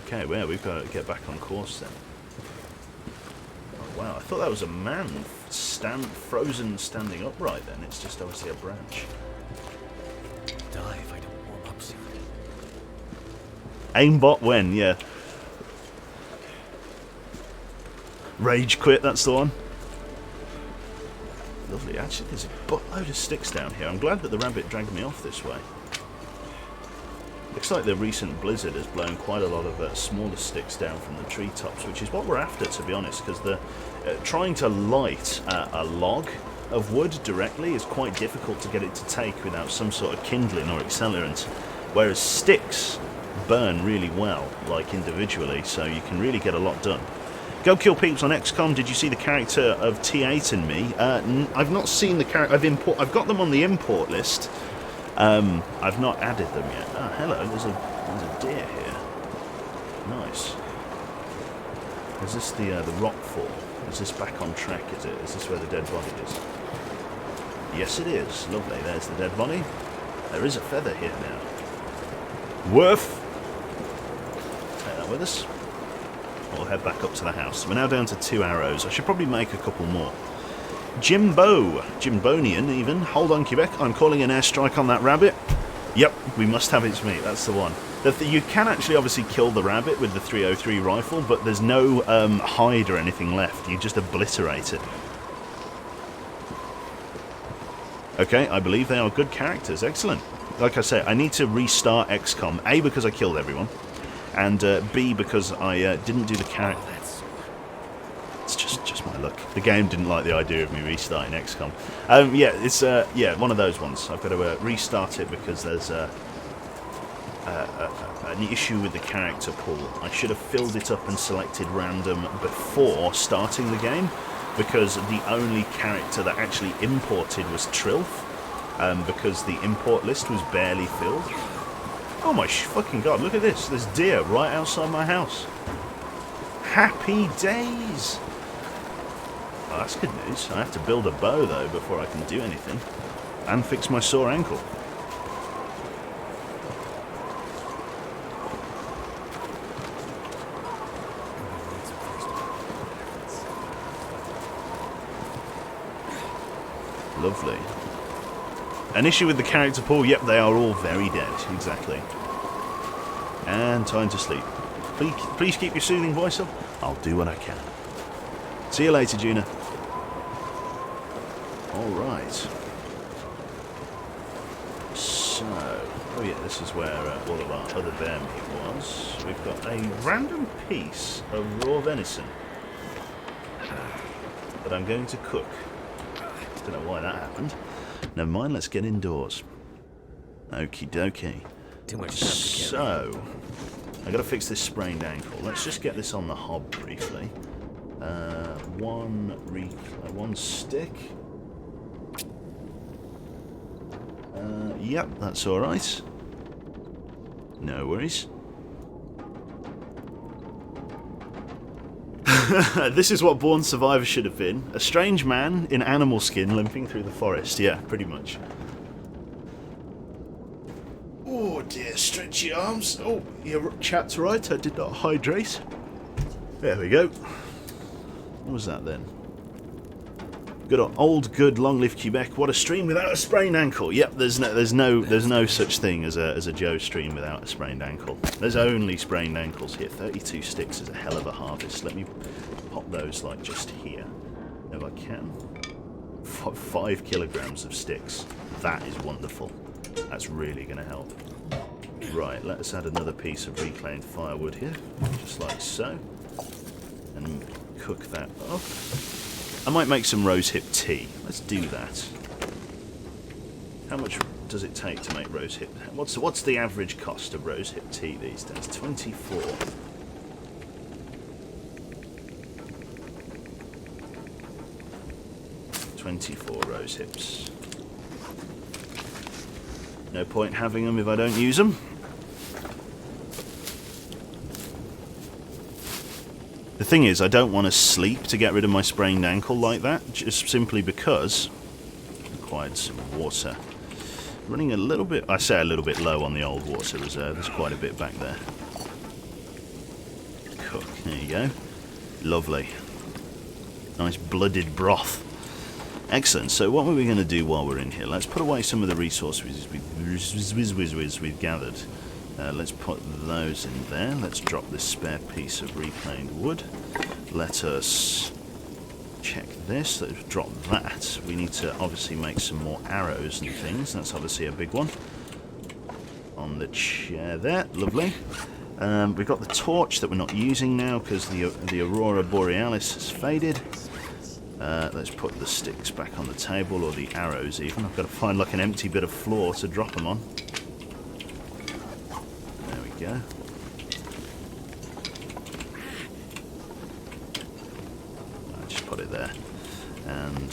Okay, well, we've got to get back on course then. Oh, wow, I thought that was a man frozen standing upright then. It's just obviously a branch. Die if I don't warm up soon. Aimbot when, yeah. Rage quit, that's the one. Lovely. Actually, there's a buttload of sticks down here. I'm glad that the rabbit dragged me off this way. Looks like the recent blizzard has blown quite a lot of smaller sticks down from the treetops, which is what we're after, to be honest, because trying to light a log of wood directly is quite difficult to get it to take without some sort of kindling or accelerant, whereas sticks burn really well, like individually, so you can really get a lot done. Go Kill Peeps on XCOM. Did you see the character of T8 and me? I've not seen the character. I've got them on the import list. I've not added them yet. Oh, hello. There's a deer here. Nice. Is this the rock fall? Is this back on track? Is it? Is this where the dead body is? Yes, it is. Lovely. There's the dead body. There is a feather here now. Worth. Take that with us. We'll head back up to the house. We're now down to 2 arrows. I should probably make a couple more. Jimbonian even. Hold on, Quebec. I'm calling an airstrike on that rabbit. Yep, we must have its meat. That's the one. You can actually obviously kill the rabbit with the 303 rifle, but there's no hide or anything left. You just obliterate it. Okay, I believe they are good characters. Excellent. Like I say, I need to restart XCOM. A, because I killed everyone. And B, because I didn't do the character. It's just Look, the game didn't like the idea of me restarting XCOM. Yeah, it's one of those ones. I've got to restart it because there's an issue with the character pool. I should have filled it up and selected random before starting the game, because the only character that actually imported was Trilth, because the import list was barely filled. Oh my fucking god, look at this. There's deer right outside my house. Happy days! Oh, that's good news. I have to build a bow, though, before I can do anything. And fix my sore ankle. Lovely. An issue with the character pool? Yep, they are all very dead. Exactly. And time to sleep. Please keep your soothing voice up. I'll do what I can. See you later, Juna. Alright. So, oh yeah, this is where all of our other bear meat was. We've got a random piece of raw venison that I'm going to cook. Don't know why that happened. Never mind, let's get indoors. Okie dokie. Too much stuff to carry. So, I gotta fix this sprained ankle. Let's just get this on the hob briefly. One stick. Yep, that's alright. No worries. This is what Born Survivor should have been. A strange man in animal skin limping through the forest. Yeah, pretty much. Oh dear, stretchy arms. Oh, your chap's right, I did not hydrate. There we go. What was that then? Good old good long live Quebec. What a stream without a sprained ankle. Yep, there's no such thing as a Joe stream without a sprained ankle. There's only sprained ankles here. 32 sticks is a hell of a harvest. Let me pop those like just here, if I can. 5 kilograms of sticks. That is wonderful. That's really going to help. Right, let's add another piece of reclaimed firewood here, just like so, and cook that up. I might make some rosehip tea. Let's do that. How much does it take to make rosehip? What's the average cost of rosehip tea these days? 24. Rosehips. No point having them if I don't use them. The thing is, I don't want to sleep to get rid of my sprained ankle like that, just simply because I required some water. Running a little bit, I say a little bit low on the old water reserve, there's quite a bit back there. Cook, there you go. Lovely. Nice blooded broth. Excellent, so what were we going to do while we're in here? Let's put away some of the resources we've gathered. Let's put those in there. Let's drop this spare piece of reclaimed wood. Let us check this. Let's drop that. We need to obviously make some more arrows and things. That's obviously a big one. On the chair there. Lovely. We've got the torch that we're not using now because the Aurora Borealis has faded. Let's put the sticks back on the table, or the arrows even. I've got to find like an empty bit of floor to drop them on. There we go. I'll just put it there. And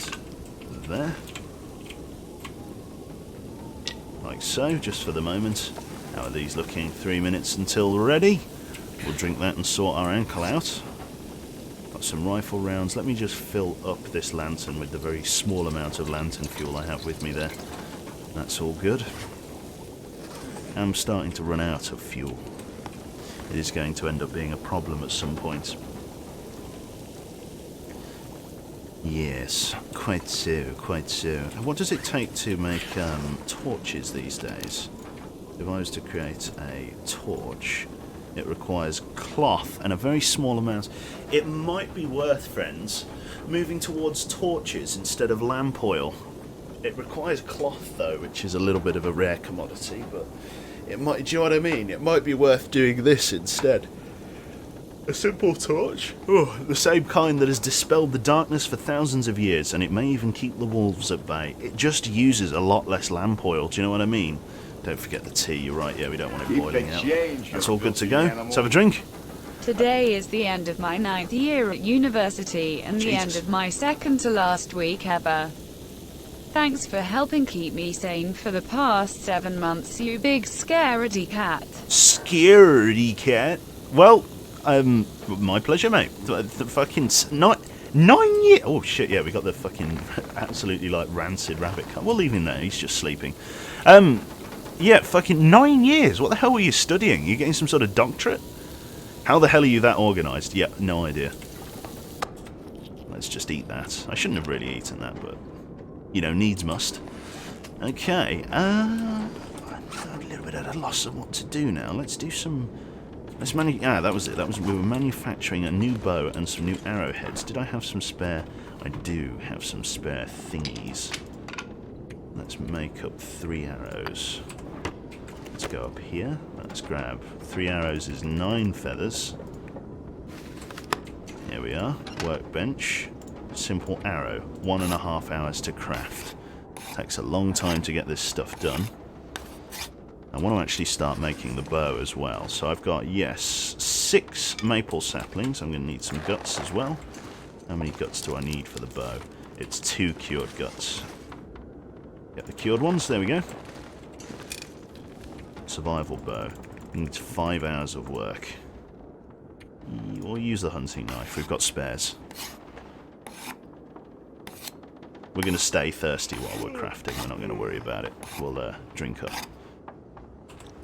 there. Like so, just for the moment. How are these looking? 3 minutes until we're ready. We'll drink that and sort our ankle out. Got some rifle rounds. Let me just fill up this lantern with the very small amount of lantern fuel I have with me there. That's all good. I'm starting to run out of fuel. It is going to end up being a problem at some point. Yes, quite so, quite so. What does it take to make torches these days? If I was to create a torch, it requires cloth and a very small amount. It might be worth, friends, moving towards torches instead of lamp oil. It requires cloth, though, which is a little bit of a rare commodity, but it might, do you know what I mean? It might be worth doing this instead. A simple torch? Oh, the same kind that has dispelled the darkness for thousands of years, and it may even keep the wolves at bay. It just uses a lot less lamp oil, do you know what I mean? Don't forget the tea, you're right, yeah, we don't want it boiling out. That's all good to go. Let's have a drink. Today is the end of my 9th year at university and the end of my second to last week ever. Thanks for helping keep me sane for the past 7 months, you big scaredy cat. Scaredy cat? Well, my pleasure, mate. The fucking 9 years. Oh shit! Yeah, we got the fucking absolutely like rancid rabbit cut. We'll leave him there. He's just sleeping. Yeah, fucking 9 years. What the hell were you studying? You getting some sort of doctorate? How the hell are you that organised? Yeah, no idea. Let's just eat that. I shouldn't have really eaten that, but you know, needs must. Okay. I'm a little bit at a loss of what to do now. Let's do some. That was it. We were manufacturing a new bow and some new arrowheads. Did I have some spare? I do have some spare thingies. Let's make up 3 arrows. Let's go up here. Let's grab 3 arrows is 9 feathers. Here we are. Workbench. Simple arrow. 1.5 hours to craft. Takes a long time to get this stuff done. I want to actually start making the bow as well. So I've got, yes, 6 maple saplings. I'm going to need some guts as well. How many guts do I need for the bow? It's 2 cured guts. Get the cured ones. There we go. Survival bow. Needs 5 hours of work. Or use the hunting knife. We've got spares. We're going to stay thirsty while we're crafting. We're not going to worry about it. We'll drink up.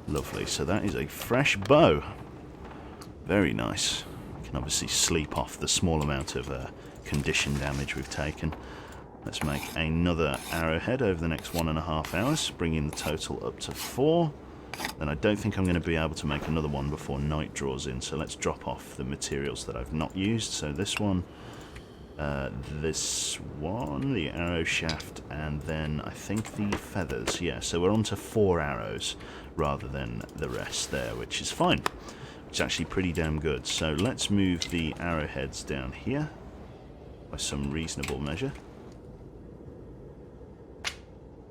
Lovely. So that is a fresh bow. Very nice. We can obviously sleep off the small amount of condition damage we've taken. Let's make another arrowhead over the next 1.5 hours, bringing the total up to 4. Then I don't think I'm going to be able to make another one before night draws in, so let's drop off the materials that I've not used. So this one, the arrow shaft, and then I think the feathers. Yeah, so we're on to 4 arrows rather than the rest there, which is fine. It's actually pretty damn good. So let's move the arrowheads down here by some reasonable measure.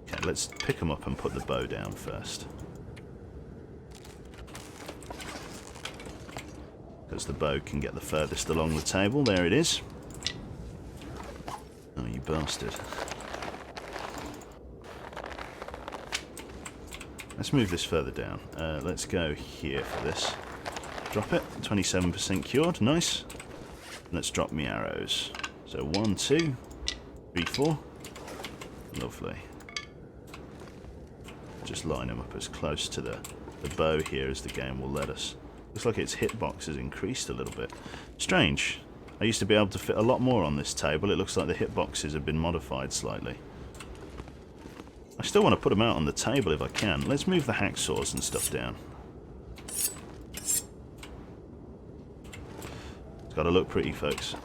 Okay, let's pick them up and put the bow down first. Because the bow can get the furthest along the table. There it is. Oh, you bastard. Let's move this further down. Let's go here for this. Drop it. 27% cured. Nice. Let's drop me arrows. So 1, 2, 3, 4. Lovely. Just line them up as close to the bow here as the game will let us. Looks like its hitbox has increased a little bit. Strange. I used to be able to fit a lot more on this table. It looks like the hitboxes have been modified slightly. I still want to put them out on the table if I can. Let's move the hacksaws and stuff down. It's got to look pretty, folks.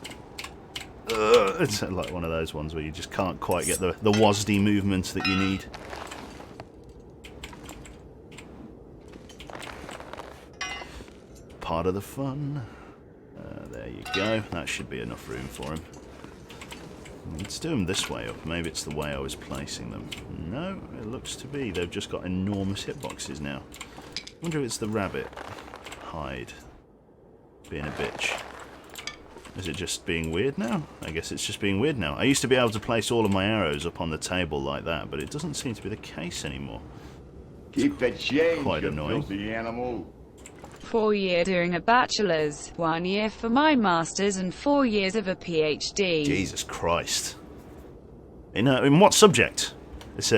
It's like one of those ones where you just can't quite get the WOSD movement that you need. Part of the fun. There you go. That should be enough room for him. Let's do them this way up. Maybe it's the way I was placing them. No, it looks to be. They've just got enormous hitboxes now. I wonder if it's the rabbit hide being a bitch. Is it just being weird now? I guess it's just being weird now. I used to be able to place all of my arrows up on the table like that, but it doesn't seem to be the case anymore. Keep that change, quite annoying. Filthy animal. 4 years doing a bachelor's, 1 year for my master's, and 4 years of a PhD. Jesus Christ. In what subject? It's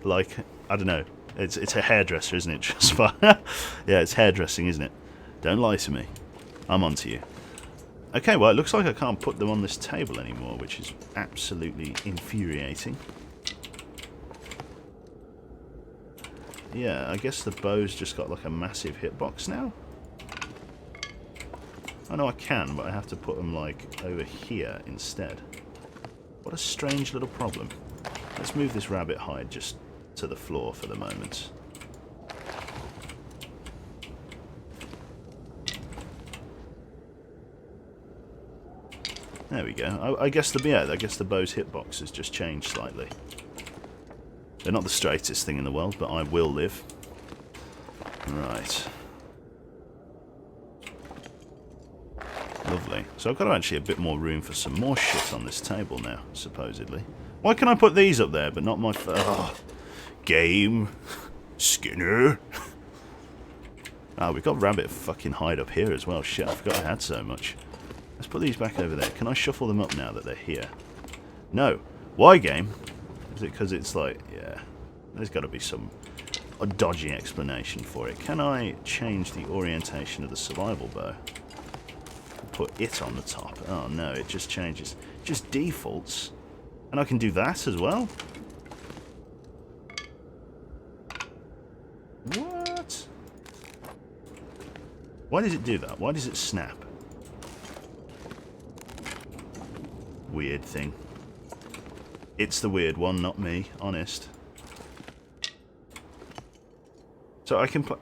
like, I don't know. It's a hairdresser, isn't it? Just for yeah, it's hairdressing, isn't it? Don't lie to me. I'm onto you. Okay, well, it looks like I can't put them on this table anymore, which is absolutely infuriating. Yeah, I guess the bow's just got like a massive hitbox now. I know I can, but I have to put them like over here instead. What a strange little problem. Let's move this rabbit hide just to the floor for the moment. There we go. I guess I guess the bow's hitbox has just changed slightly. They're not the straightest thing in the world, but I will live. Right. Lovely. So I've got actually a bit more room for some more shit on this table now, supposedly. Why can I put these up there, but not my... game. Skinner. We've got rabbit fucking hide up here as well. Shit, I forgot I had so much. Let's put these back over there. Can I shuffle them up now that they're here? No. Why game? Is it because it's like... Yeah. There's got to be a dodgy explanation for it. Can I change the orientation of the survival bow? Put it on the top. Oh no, it just changes. It just defaults. And I can do that as well? What? Why does it do that? Why does it snap? Weird thing. It's the weird one, not me, honest. So I can put...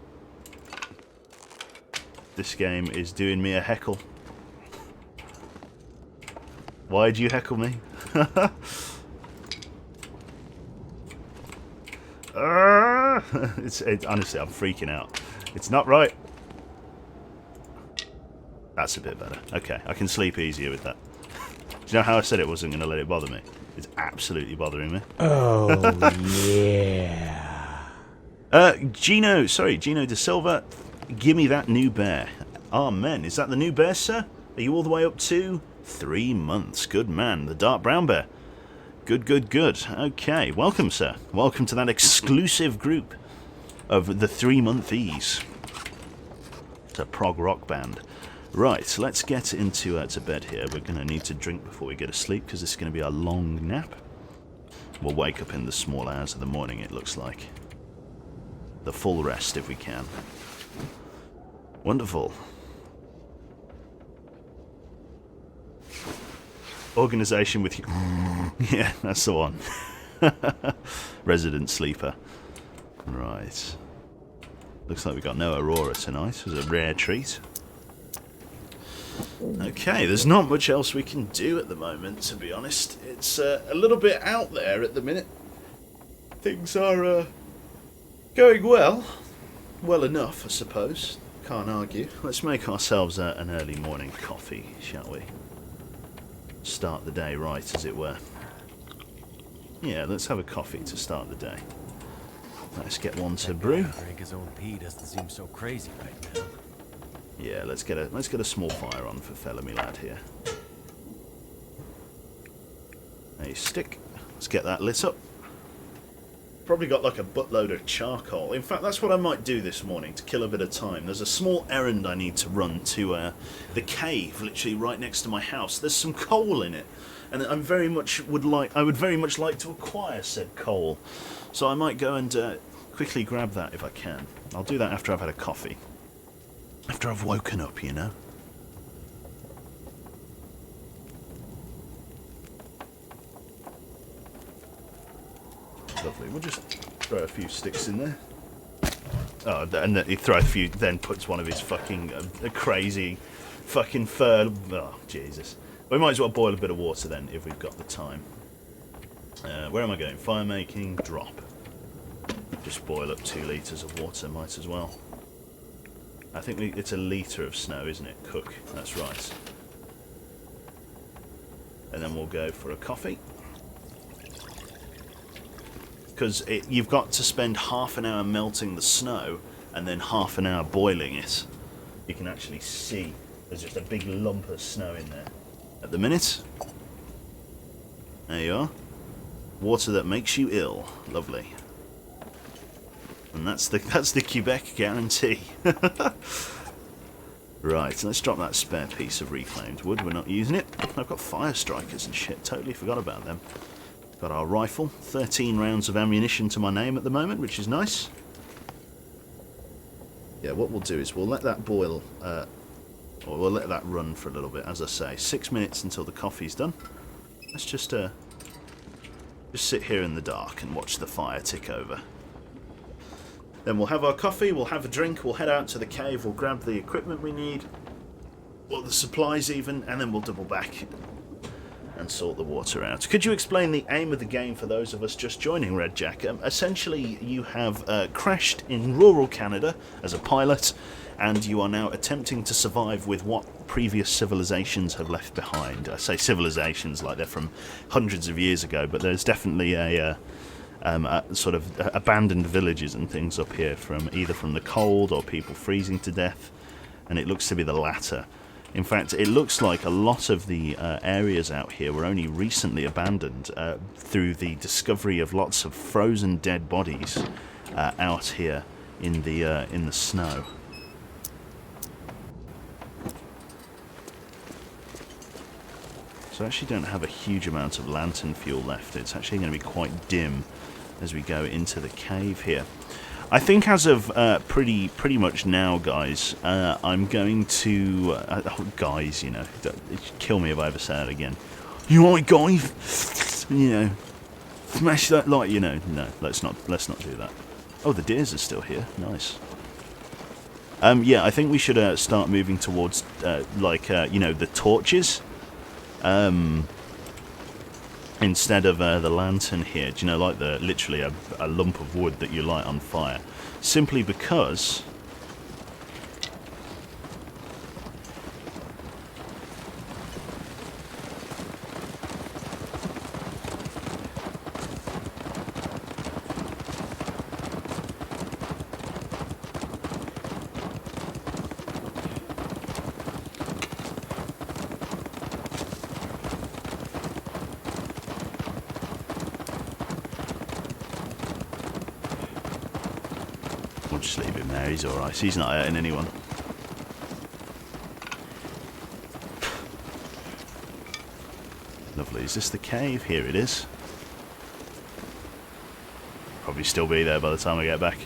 This game is doing me a heckle. Why'd you heckle me? Honestly, I'm freaking out. It's not right. That's a bit better. Okay, I can sleep easier with that. Do you know how I said it wasn't going to let it bother me? It's absolutely bothering me. Oh, yeah. Gino De Silva, give me that new bear. Amen. Is that the new bear, sir? Are you all the way up to 3 months? Good man. The dark brown bear. Good, good, good. Okay, welcome, sir. Welcome to that exclusive group of the 3-monthees. It's a prog rock band. Right, let's get into to bed here. We're going to need to drink before we go to sleep because this is going to be a long nap. We'll wake up in the small hours of the morning, it looks like. The full rest if we can. Wonderful. Organisation with... Yeah, that's the one. Resident sleeper. Right. Looks like we got no Aurora tonight. It was a rare treat. Okay, there's not much else we can do at the moment, to be honest. It's a little bit out there at the minute. Things are going well. Well enough, I suppose. Can't argue. Let's make ourselves an early morning coffee, shall we? Start the day right, as it were. Yeah, let's have a coffee to start the day. Let's get one to brew. Drink his own pee doesn't seem so crazy right now. Yeah, let's get a small fire on for fella me lad here. A stick. Let's get that lit up. Probably got like a buttload of charcoal. In fact, that's what I might do this morning to kill a bit of time. There's a small errand I need to run to the cave, literally right next to my house. There's some coal in it, and I would very much like to acquire said coal. So I might go and quickly grab that if I can. I'll do that after I've had a coffee. After I've woken up, you know. Lovely. We'll just throw a few sticks in there. Oh, and then he throw a few, then puts one of his fucking crazy fucking fur. Oh, Jesus. We might as well boil a bit of water then if we've got the time. Where am I going? Fire making, drop. Just boil up 2 litres of water, might as well. I think it's a litre of snow, isn't it? Cook, that's right. And then we'll go for a coffee. Because you've got to spend half an hour melting the snow and then half an hour boiling it. You can actually see there's just a big lump of snow in there. At the minute, there you are. Water that makes you ill. Lovely. And that's the Quebec guarantee. Right, let's drop that spare piece of reclaimed wood. We're not using it. I've got fire strikers and shit. Totally forgot about them. Got our rifle. 13 rounds of ammunition to my name at the moment, which is nice. Yeah, what we'll do is we'll let that boil, or we'll let that run for a little bit. As I say, 6 minutes until the coffee's done. Let's just sit here in the dark and watch the fire tick over. Then we'll have our coffee, we'll have a drink, we'll head out to the cave, we'll grab the equipment we need, well, the supplies even, and then we'll double back and sort the water out. Could you explain the aim of the game for those of us just joining, Red Jack? Essentially, you have crashed in rural Canada as a pilot, and you are now attempting to survive with what previous civilizations have left behind. I say civilizations like they're from hundreds of years ago, but there's definitely a sort of abandoned villages and things up here, from either from the cold or people freezing to death, and it looks to be the latter. In fact, it looks like a lot of the areas out here were only recently abandoned through the discovery of lots of frozen dead bodies out here in the snow. So I actually don't have a huge amount of lantern fuel left. It's actually going to be quite dim as we go into the cave here. I think as of pretty much now, guys, I'm going to... guys, you know, kill me if I ever say that again. You alright, guys? You know, smash that like, you know. No, let's not do that. Oh, the deers are still here. Nice. Yeah, I think we should start moving towards, you know, the torches. Instead of the lantern here, do you know, like literally a lump of wood that you light on fire, simply because just leave him there, he's alright, he's not hurting anyone. Lovely, is this the cave? Here it is. Probably still be there by the time I get back.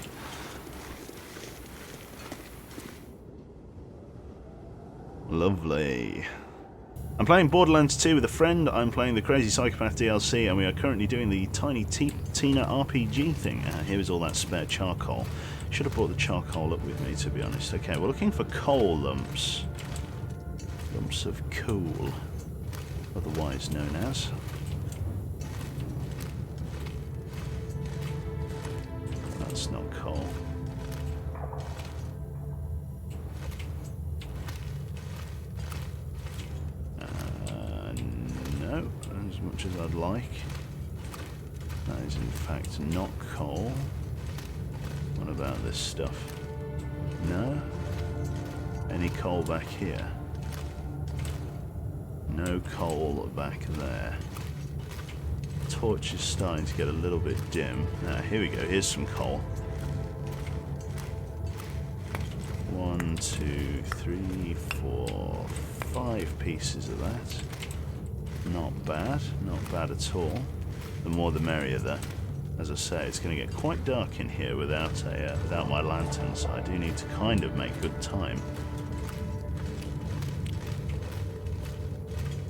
Lovely. I'm playing Borderlands 2 with a friend. I'm playing the Crazy Psychopath DLC, and we are currently doing the Tiny Tina RPG thing. Here is all that spare charcoal. Should have brought the charcoal up with me, to be honest. Okay, we're looking for coal lumps. Lumps of coal, otherwise known as. That's not coal. No, as much as I'd like. That is in fact not coal. What about this stuff? No? Any coal back here? No coal back there. Torch is starting to get a little bit dim. Here we go, here's some coal. 1, 2, 3, 4, 5 pieces of that. Not bad at all. The more the merrier there. As I say, it's going to get quite dark in here without my lantern, so I do need to kind of make good time.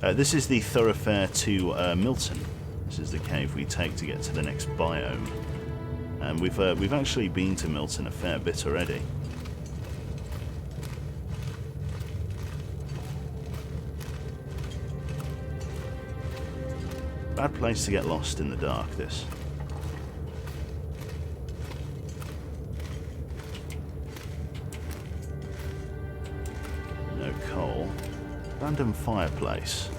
This is the thoroughfare to Milton. This is the cave we take to get to the next biome, and we've actually been to Milton a fair bit already. Bad place to get lost in the dark, this. No coal. Random fireplace.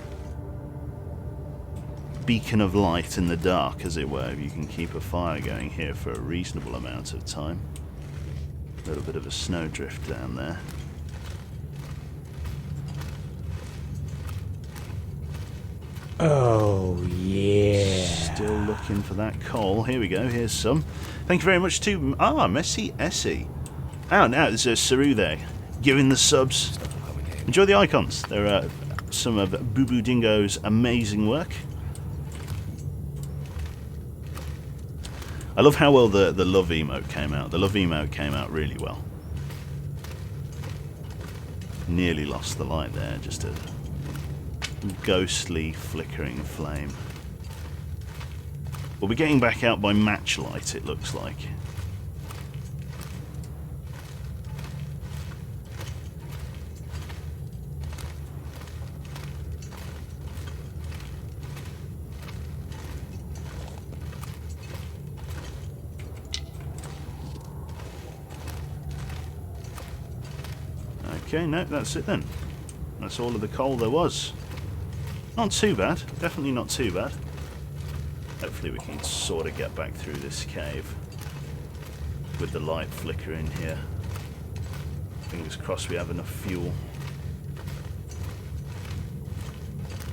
Beacon of light in the dark, as it were. You can keep a fire going here for a reasonable amount of time. A little bit of a snowdrift down there. Oh, yeah. Still looking for that coal. Here we go. Here's some. Thank you very much to... Messi Essie. Oh, now there's a Saru there. Giving the subs. Enjoy the icons. There are some of Boo Boo Dingo's amazing work. I love how well the love emote came out. The love emote came out really well. Nearly lost the light there. Just a ghostly flickering flame. We'll be getting back out by matchlight, it looks like. Okay, no, that's it then. That's all of the coal there was. Not too bad. Definitely not too bad. Hopefully we can sort of get back through this cave with the light flickering here. Fingers crossed we have enough fuel.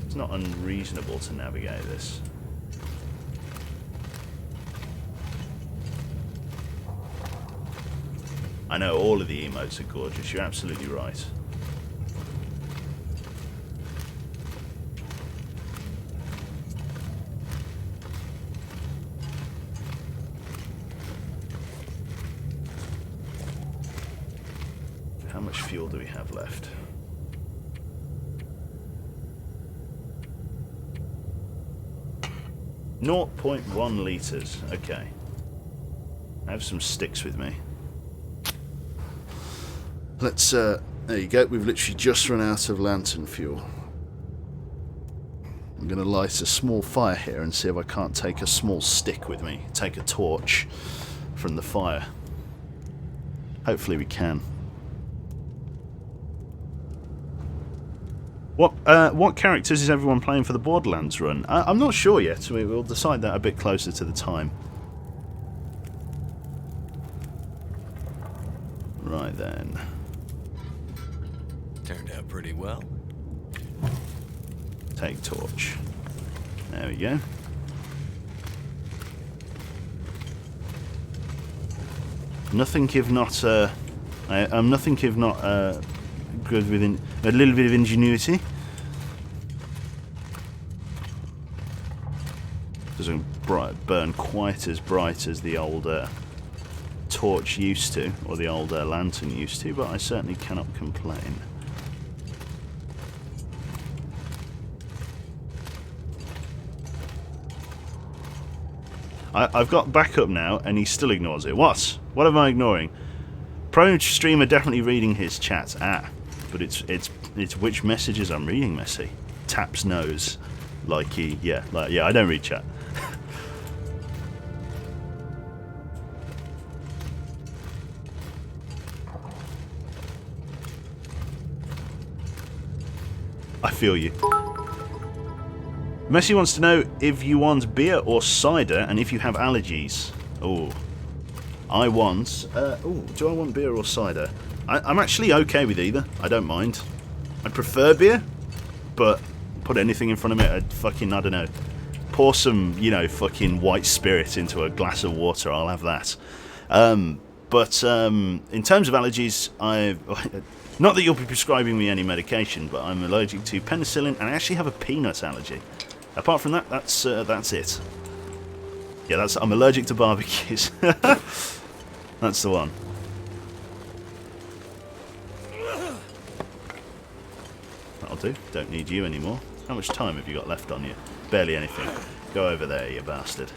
It's not unreasonable to navigate this. I know all of the emotes are gorgeous, you're absolutely right. How much fuel do we have left? .1 litres, okay. I have some sticks with me. Let's, there you go, we've literally just run out of lantern fuel. I'm going to light a small fire here and see if I can't take a small stick with me. Take a torch from the fire. Hopefully we can. What characters is everyone playing for the Borderlands run? I'm not sure yet. We'll decide that a bit closer to the time. Right then. Turned out pretty well. Take torch. There we go. Nothing if not. I'm nothing if not good with a little bit of ingenuity. Doesn't burn quite as bright as the old torch used to, or the old lantern used to, but I certainly cannot complain. I've got backup now, and he still ignores it. What? What am I ignoring? Pro streamer definitely reading his chat. But it's which messages I'm reading, Messi. Taps nose, like he yeah. I don't read chat. I feel you. Messi wants to know if you want beer or cider and if you have allergies. Oh, I want. Do I want beer or cider? I'm actually okay with either. I don't mind. I prefer beer, but put anything in front of me, I'd fucking, I don't know. Pour some, fucking white spirit into a glass of water. I'll have that. But in terms of allergies, not that you'll be prescribing me any medication, but I'm allergic to penicillin and I actually have a peanut allergy. Apart from that, that's it. Yeah, I'm allergic to barbecues. That's the one. That'll do. Don't need you anymore. How much time have you got left on you? Barely anything. Go over there, you bastard.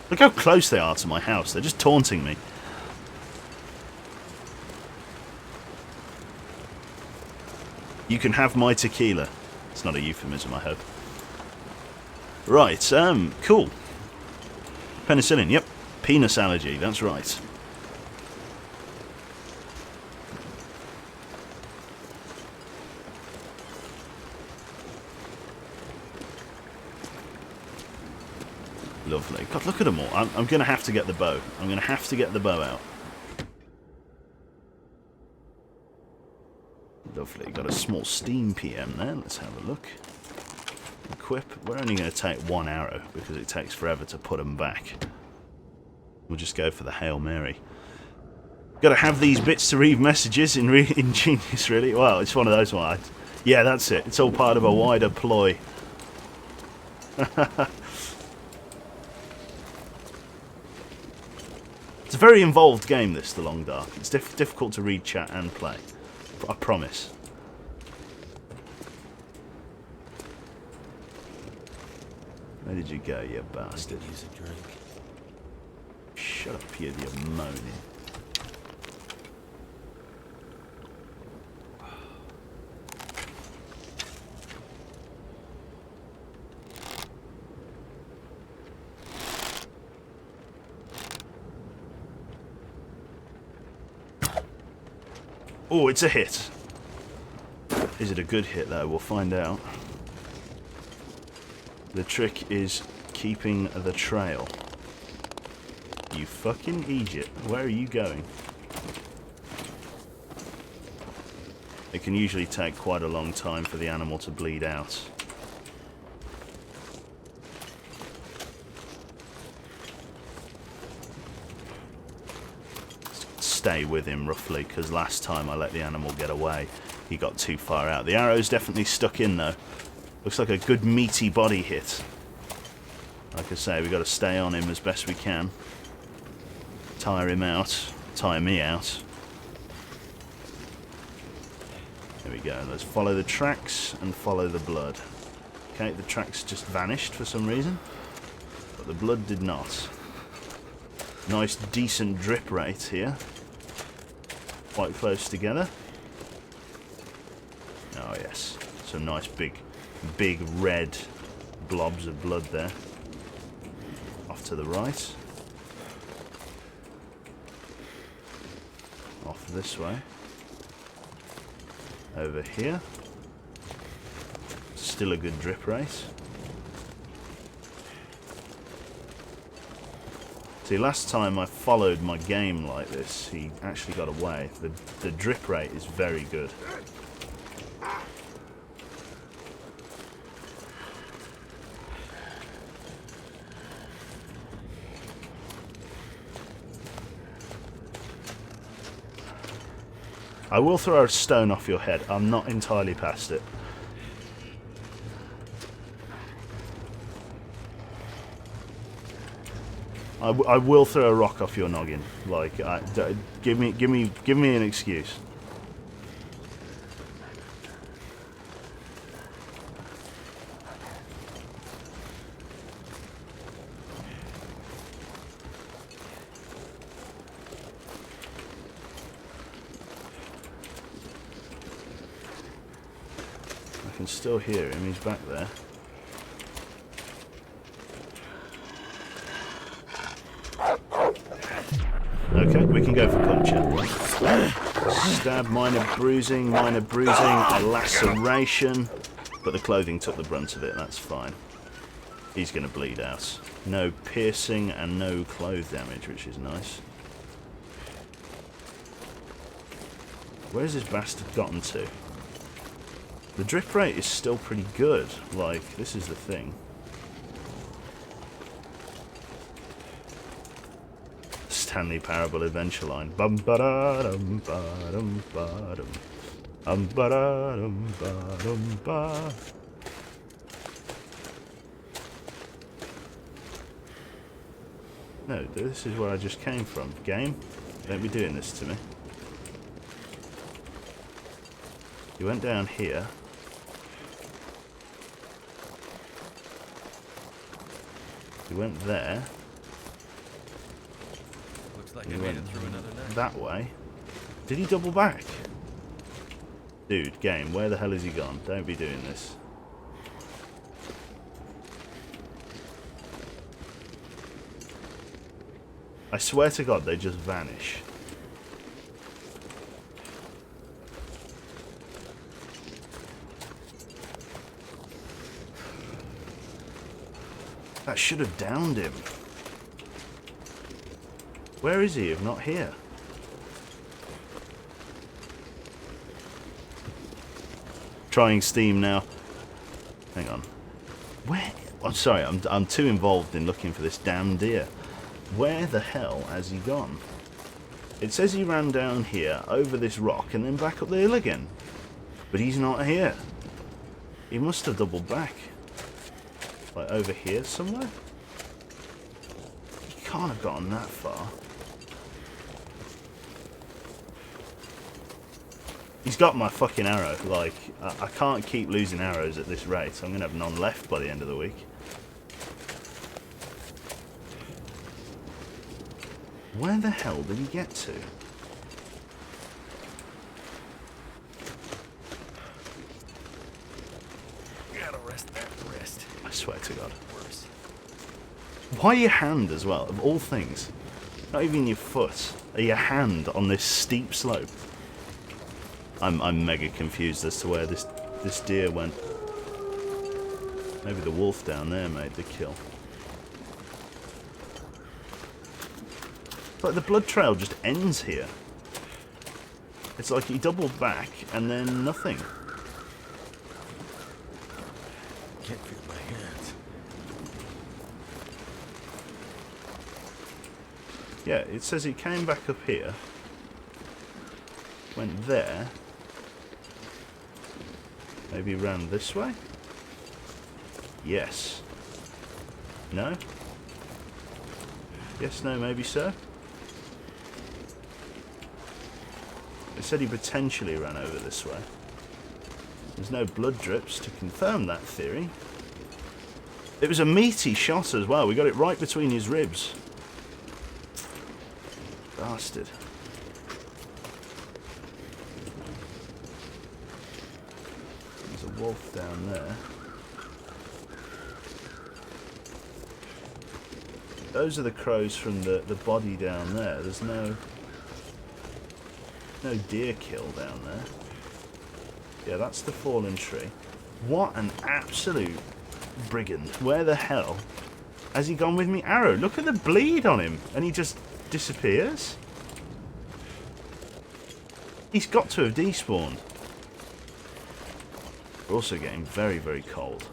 Look how close they are to my house. They're just taunting me. You can have my tequila. It's not a euphemism, I hope. Right, cool. Penicillin, yep. Penis allergy, that's right. Lovely. God, look at them all. I'm going to have to get the bow. I'm going to have to get the bow out. Lovely. Got a small steam PM there. Let's have a look. Equip. We're only going to take one arrow because it takes forever to put them back. We'll just go for the Hail Mary. Got to have these bits to read messages in Genius, really. Well, it's one of those ones. Yeah, that's it. It's all part of a wider ploy. It's a very involved game, this, The Long Dark. It's difficult to read chat and play. I promise. Where did you go, you bastard? Use a drink. Shut up, you moaning. Oh, it's a hit. Is it a good hit, though? We'll find out. The trick is keeping the trail. You fucking idiot. Where are you going? It can usually take quite a long time for the animal to bleed out. Stay with him roughly, because last time I let the animal get away, he got too far out. The arrow's definitely stuck in though. Looks like a good meaty body hit. Like I say, we've got to stay on him as best we can. Tire him out. Tire me out. There we go. Let's follow the tracks and follow the blood. Okay, the tracks just vanished for some reason, but the blood did not. Nice, decent drip rate here. Quite close together. Oh yes, some nice big red blobs of blood there. Off to the right. Off this way. Over here. Still a good drip rate. See, last time I followed my game like this, he actually got away. The drip rate is very good. I will throw a stone off your head. I'm not entirely past it. I will throw a rock off your noggin. Like, give me an excuse. I can still hear him. He's back there. Okay, we can go for puncture. Stab, minor bruising, a laceration. But the clothing took the brunt of it, that's fine. He's going to bleed out. No piercing and no clothes damage, which is nice. Where's this bastard gotten to? The drip rate is still pretty good. Like, this is the thing. Stanley Parable Adventure line. Bum ba da dum ba dum ba dum. Ba da dum ba dum ba. No, this is where I just came from. Game, don't be doing this to me. You went down here. You went there. Looks like I made it through another night. That way. Did he double back? Dude, game, where the hell has he gone? Don't be doing this. I swear to God, they just vanish. That should have downed him. Where is he if not here? Trying Steam now. Hang on. Where? I'm sorry, I'm too involved in looking for this damn deer. Where the hell has he gone? It says he ran down here, over this rock, and then back up the hill again. But he's not here. He must have doubled back. Like over here somewhere? He can't have gotten that far. He's got my fucking arrow. Like, I can't keep losing arrows at this rate. I'm going to have none left by the end of the week. Where the hell did he get to? Gotta rest that wrist. I swear to God. Why your hand as well, of all things? Not even your foot. Your hand on this steep slope. I'm mega confused as to where this deer went. Maybe the wolf down there made the kill. It's like the blood trail just ends here. It's like he doubled back and then nothing. Can't feel my hands. Yeah, it says he came back up here. Went there. Maybe ran this way? Yes. No? Yes, no, maybe so? It said he potentially ran over this way. There's no blood drips to confirm that theory. It was a meaty shot as well. We got it right between his ribs. Bastard. There's a wolf down there. Those are the crows from the body down there. There's no deer kill down there. Yeah, that's the fallen tree. What an absolute brigand. Where the hell has he gone with me arrow? Look at the bleed on him. And he just disappears? He's got to have despawned. We're also getting very, very cold.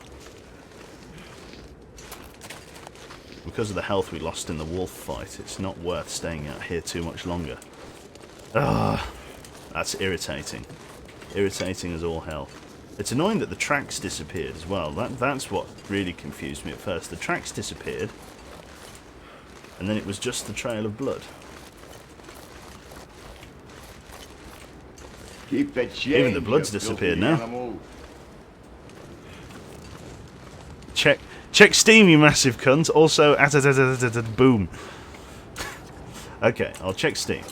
Because of the health we lost in the wolf fight, it's not worth staying out here too much longer. Ah, that's irritating. Irritating as all hell. It's annoying that the tracks disappeared as well. That's what really confused me at first. The tracks disappeared, and then it was just the trail of blood. Keep that change. Even the blood's you disappeared filthy now. animal. Check Steam, you massive cunt. Also, boom. Okay, I'll check Steam.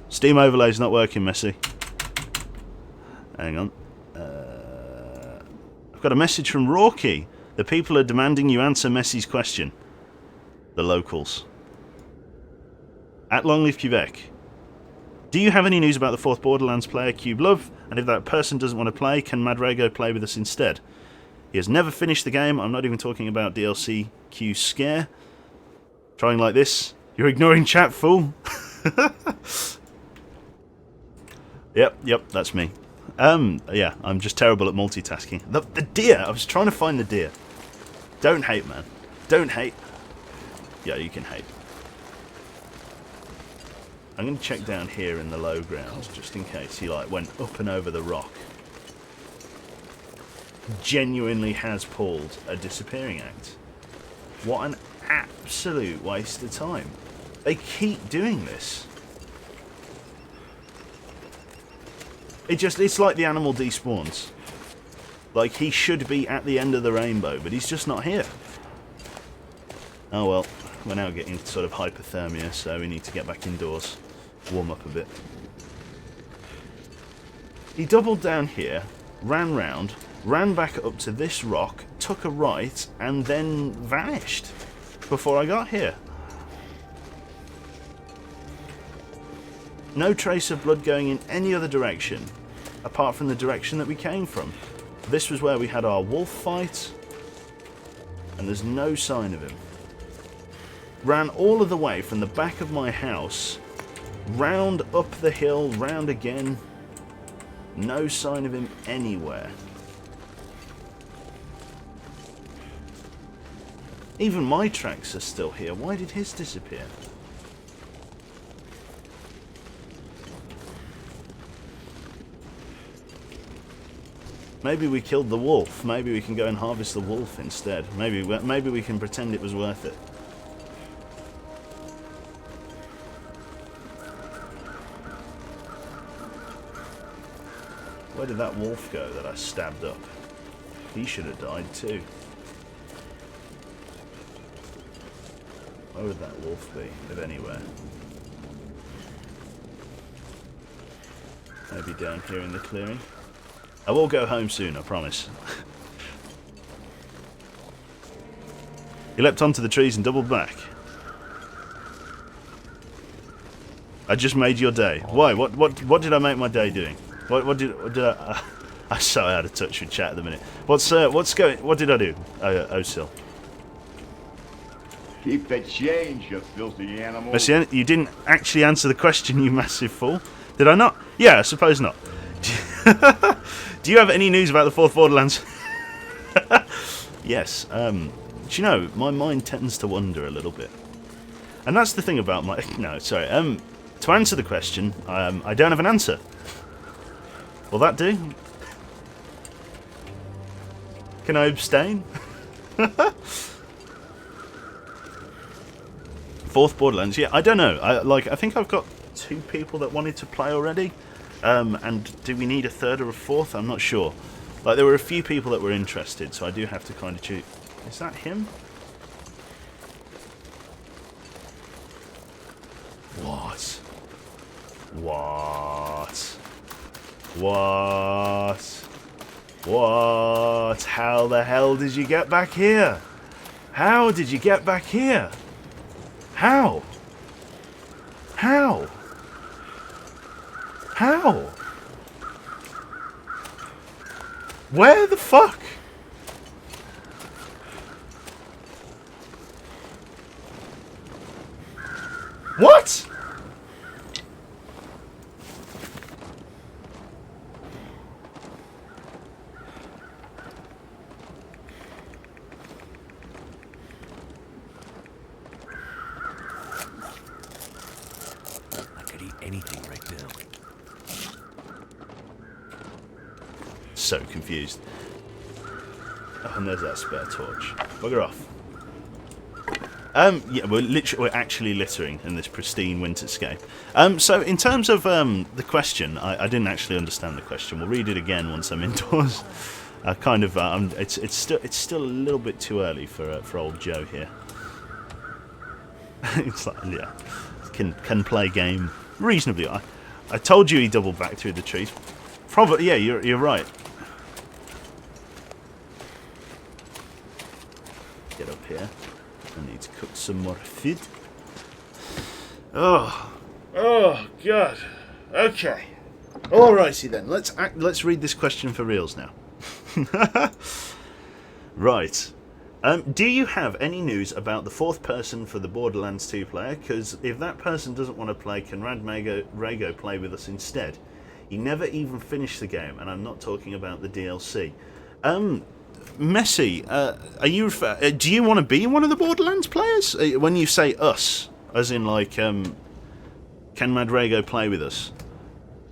Steam overlay's not working, Messi. Hang on. I've got a message from Rocky. The people are demanding you answer Messi's question. The locals. At Longleaf, Quebec. Do you have any news about the 4th Borderlands player, Cube Love? And if that person doesn't want to play, can Madrago play with us instead? He has never finished the game. I'm not even talking about DLC Q Scare. Trying like this. You're ignoring chat, fool. Yep, that's me. Yeah, I'm just terrible at multitasking. The deer! I was trying to find the deer. Don't hate, man. Don't hate. Yeah, you can hate. I'm going to check down here in the low grounds, just in case he, like, went up and over the rock. Genuinely has pulled a disappearing act. What an absolute waste of time. They keep doing this. It's like the animal despawns. Like, he should be at the end of the rainbow, but he's just not here. Oh well, we're now getting sort of hypothermia, so we need to get back indoors, warm up a bit. He doubled down here, ran round, ran back up to this rock, took a right, and then vanished before I got here. No trace of blood going in any other direction, apart from the direction that we came from. This was where we had our wolf fight, and there's no sign of him. Ran all of the way from the back of my house, round up the hill, round again. No sign of him anywhere. Even my tracks are still here. Why did his disappear? Maybe we killed the wolf. Maybe we can go and harvest the wolf instead. Maybe we can pretend it was worth it. Where did that wolf go that I stabbed up? He should have died too. Where would that wolf be, if anywhere? Maybe down here in the clearing. I will go home soon, I promise. He leapt onto the trees and doubled back. I just made your day. Why? What did I make my day doing? What did I? I'm so out of touch with chat at the minute. What's going? What did I do? Osil. Keep the change, you filthy animal. Messian, you didn't actually answer the question, you massive fool. Did I not? Yeah, I suppose not. Do you have any news about the fourth Borderlands? Yes. Do you know, my mind tends to wander a little bit. And that's the thing about my... No, sorry. To answer the question, I don't have an answer. Will that do? Can I abstain? Fourth Borderlands, yeah, I don't know. I think I've got 2 people that wanted to play already. And do we need a third or a fourth? I'm not sure. Like, there were a few people that were interested, so I do have to kind of choose. Is that him? What? What? What? What? How the hell did you get back here? How did you get back here? How? How? How? Where the fuck? What? I could eat anything right now. So confused. Oh, and there's that spare torch. Bugger off. Yeah, we're actually littering in this pristine winterscape. So in terms of the question, I didn't actually understand the question. We'll read it again once I'm indoors. It's still a little bit too early for old Joe here. It's like, yeah, can play game reasonably. I told you he doubled back through the trees. Probably, yeah, you're right. Get up here. I need to cook some more food. Oh God. Okay. Alrighty then. Let's read this question for reals now. Right. Do you have any news about the 4th person for the Borderlands 2 player? Because if that person doesn't want to play, can Rago play with us instead? He never even finished the game, and I'm not talking about the DLC. Messi, are you? Do you want to be one of the Borderlands players? When you say us, as in like, can Madrago play with us?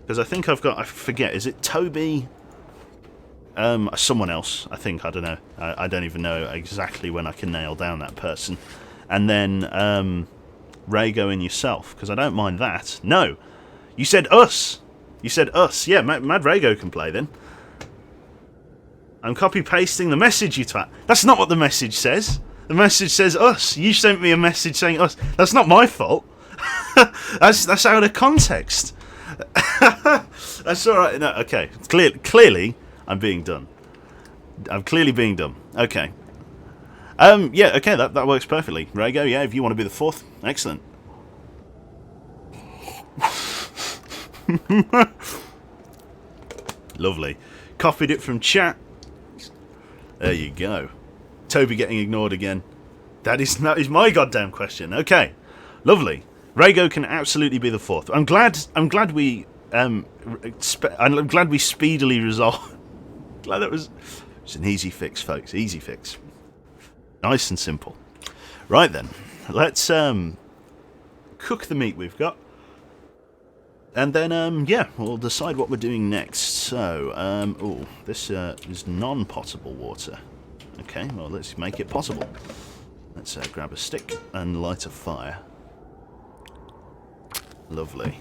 Because I think I forget. Is it Toby? Someone else? I think, I don't know. I don't even know exactly when I can nail down that person. And then Rago and yourself, because I don't mind that. No, you said us. You said us. Yeah, Madrago can play then. I'm copy-pasting the message, you twat. That's not what the message says. The message says us. You sent me a message saying us. That's not my fault. that's out of context. That's alright. No, okay. Clearly, I'm being done. I'm clearly being dumb. Okay. Yeah, okay, that works perfectly. Rago, yeah, if you want to be the 4th. Excellent. Lovely. Copied it from chat. There you go. Toby getting ignored again. That is my goddamn question. Okay, lovely. Rago can absolutely be the 4th. I'm glad we speedily resolved. Glad that was. It's an easy fix, folks. Easy fix. Nice and simple. Right then, let's cook the meat we've got. And then, yeah, we'll decide what we're doing next. So, oh, this is non-potable water. Okay, well, let's make it possible. Let's grab a stick and light a fire. Lovely.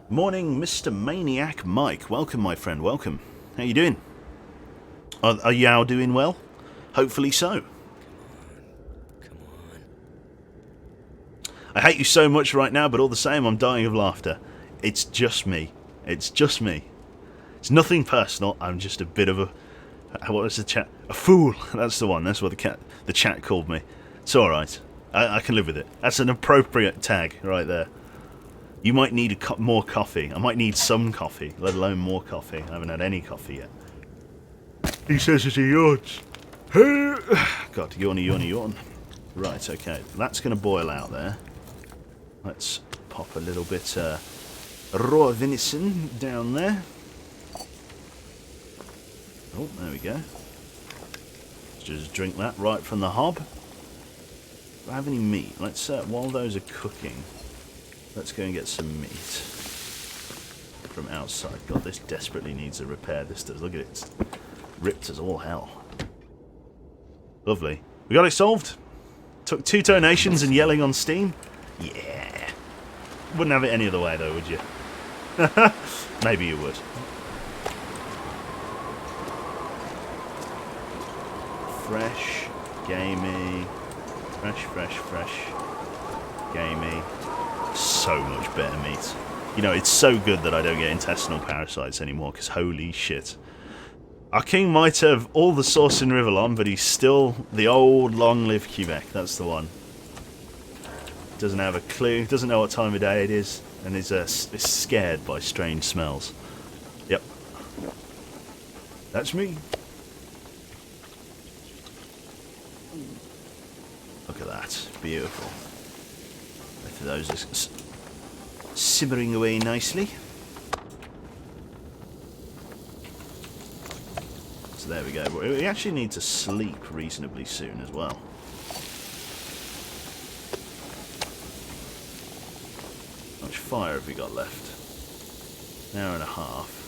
Morning, Mr. Maniac Mike. Welcome, my friend, welcome. How you doing? Are you doing well? Hopefully so. Come on. I hate you so much right now, but all the same, I'm dying of laughter. It's just me. It's just me. It's nothing personal. I'm just a bit of a... What was the chat? A fool. That's the one. That's what the chat called me. It's alright. I can live with it. That's an appropriate tag right there. You might need more coffee. I might need some coffee, let alone more coffee. I haven't had any coffee yet. He says as he yawns. God, yawny, yawny, yawn. Right, okay. That's going to boil out there. Let's pop a little bit raw venison down there. Oh, there we go. Let's just drink that right from the hob. Do I have any meat? Let's, while those are cooking, let's go and get some meat from outside. God, this desperately needs a repair. This does. Look at it. It's ripped as all hell. Lovely. We got it solved. Took 2 donations and yelling on Steam. Yeah. Wouldn't have it any other way, though, would you? Maybe you would. Fresh, gamey. Fresh, gamey. So much better meat. You know, it's so good that I don't get intestinal parasites anymore, because holy shit. Our king might have all the sauce in Rivellon, but he's still the old long-live Quebec. That's the one. Doesn't have a clue, doesn't know what time of day it is, and is scared by strange smells. Yep. That's me. Look at that. Beautiful. Both of those are simmering away nicely. So there we go. We actually need to sleep reasonably soon as well. How much fire have we got left? An hour and a half.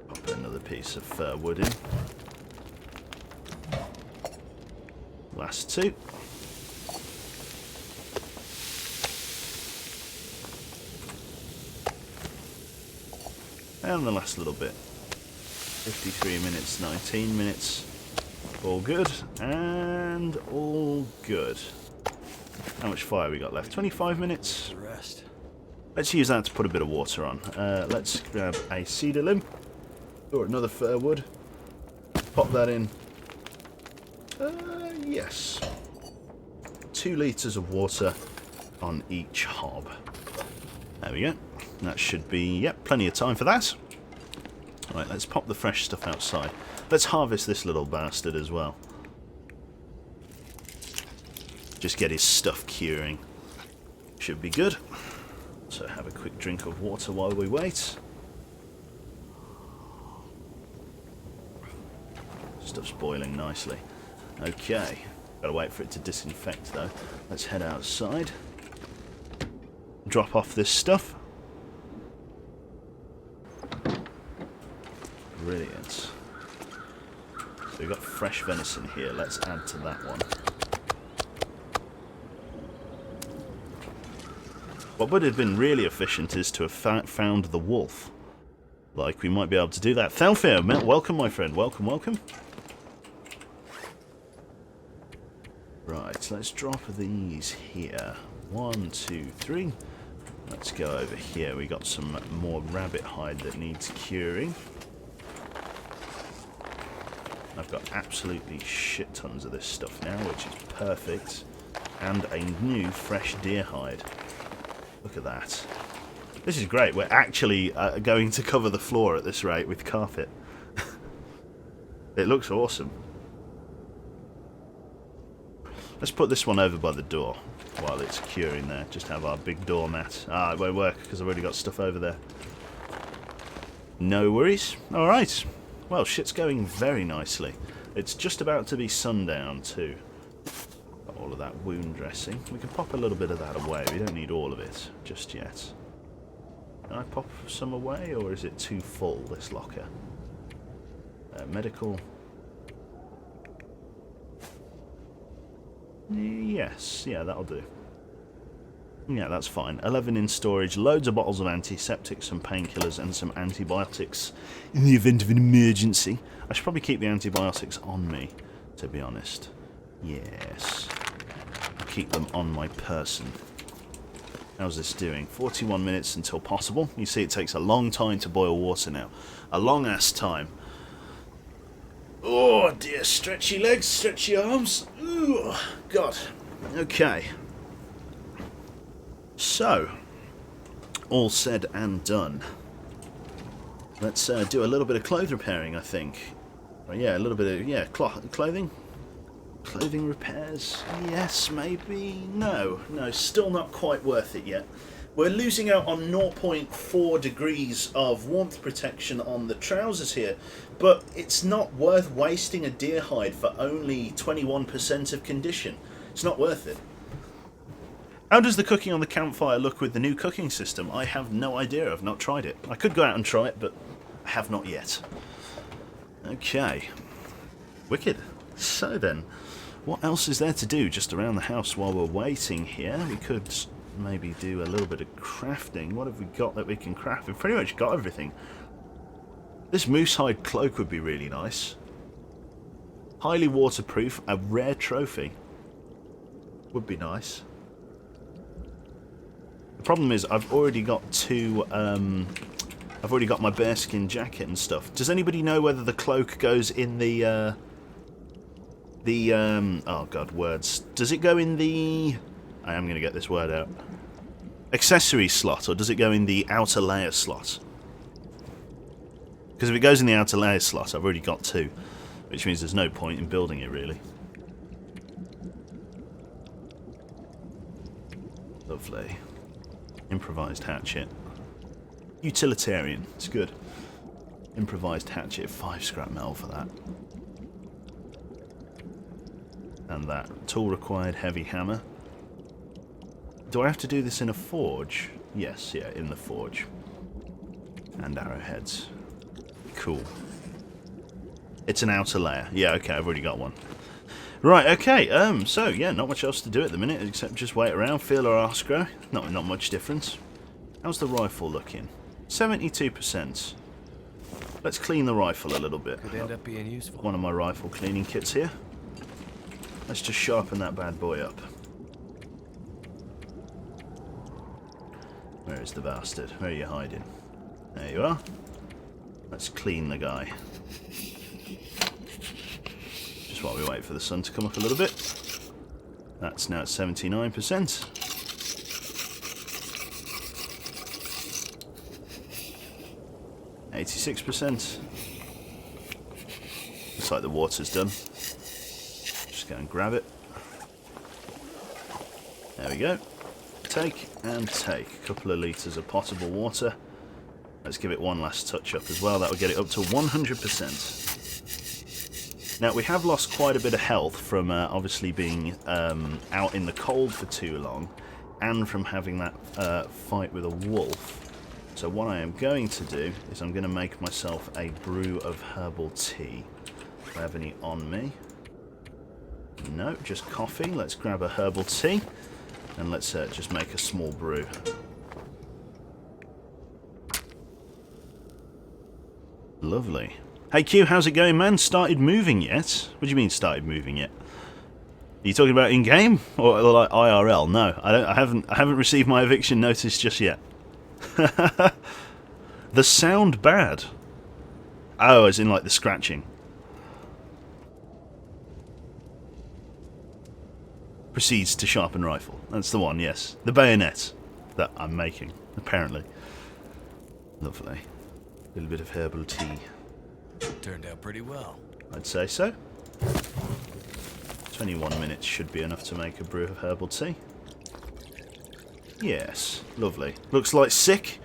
Pop another piece of fir wood in. Last 2. And the last little bit. 53 minutes, 19 minutes. All good. And all good. How much fire we got left? 25 minutes. Rest. Let's use that to put a bit of water on. Let's grab a cedar limb. Or another fir wood. Pop that in. Yes. 2 litres of water on each hob. There we go. That should be, yep, plenty of time for that. Right, let's pop the fresh stuff outside. Let's harvest this little bastard as well. Just get his stuff curing. Should be good. So have a quick drink of water while we wait. Stuff's boiling nicely. Okay. Gotta wait for it to disinfect though. Let's head outside. Drop off this stuff. Brilliant. So we've got fresh venison here. Let's add to that one. What would have been really efficient is to have found the wolf. Like, we might be able to do that. Thelfir, welcome my friend. Welcome, welcome. Right, let's drop these here. 1, 2, 3. Let's go over here. We got some more rabbit hide that needs curing. I've got absolutely shit tons of this stuff now, which is perfect. And a new fresh deer hide. Look at that. This is great. We're actually going to cover the floor at this rate with carpet. It looks awesome. Let's put this one over by the door while it's curing there. Just have our big doormat. Ah, it won't work because I've already got stuff over there. No worries. Alright. Well, shit's going very nicely. It's just about to be sundown too. Got all of that wound dressing. We can pop a little bit of that away. We don't need all of it just yet. Can I pop some away, or is it too full, this locker? Medical. Yes, yeah, that'll do. Yeah, that's fine. 11 in storage, loads of bottles of antiseptics, some painkillers, and some antibiotics in the event of an emergency. I should probably keep the antibiotics on me, to be honest. Yes. I'll keep them on my person. How's this doing? 41 minutes until possible. You see it takes a long time to boil water now. A long ass time. Oh dear, stretchy legs, stretchy arms. Ooh, God. Okay. So, all said and done. Let's do a little bit of clothes repairing, I think. Yeah, a little bit of, yeah, clothing? Clothing repairs? Yes, maybe? No, still not quite worth it yet. We're losing out on 0.4 degrees of warmth protection on the trousers here, but it's not worth wasting a deer hide for only 21% of condition. It's not worth it. How does the cooking on the campfire look with the new cooking system? I have no idea. I've not tried it. I could go out and try it, but I have not yet. Okay. Wicked. So then, what else is there to do just around the house while we're waiting here? We could maybe do a little bit of crafting. What have we got that we can craft? We've pretty much got everything. This moose hide cloak would be really nice. Highly waterproof, a rare trophy. Would be nice. The problem is I've already got two, I've already got my bearskin jacket and stuff. Does anybody know whether the cloak goes in the oh god, words. Does it go in the, I am going to get this word out, accessory slot, or does it go in the outer layer slot? Because if it goes in the outer layer slot, I've already got two, which means there's no point in building it, really. Lovely. Improvised hatchet. Utilitarian. It's good. Improvised hatchet. 5 scrap metal for that. And that. Tool required. Heavy hammer. Do I have to do this in a forge? Yes, yeah, in the forge. And arrowheads. Cool. It's an outer layer. Yeah, okay, I've already got one. Right, okay, so, yeah, not much else to do at the minute, except just wait around, feel our arse grow. Not much difference. How's the rifle looking? 72%. Let's clean the rifle a little bit. Could end up being useful. One of my rifle cleaning kits here. Let's just sharpen that bad boy up. Where is the bastard? Where are you hiding? There you are. Let's clean the guy. Just while we wait for the sun to come up a little bit. That's now at 79%. 86%. Looks like the water's done. Just go and grab it. There we go. Take and take. A couple of litres of potable water. Let's give it one last touch up as well. That will get it up to 100%. Now, we have lost quite a bit of health from obviously being out in the cold for too long, and from having that fight with a wolf. So what I am going to do is I'm going to make myself a brew of herbal tea. Do I have any on me? No, just coffee. Let's grab a herbal tea, and let's just make a small brew. Lovely. Hey Q, how's it going, man? Started moving yet? What do you mean started moving yet? Are you talking about in game or like IRL? No, I haven't received my eviction notice just yet. The sound bad. Oh, as in like the scratching. Proceeds to sharpen rifle. That's the one, yes. The bayonet that I'm making, apparently. Lovely. A little bit of herbal tea. Turned out pretty well. I'd say so. 21 minutes should be enough to make a brew of herbal tea. Yes, lovely. Looks like sick,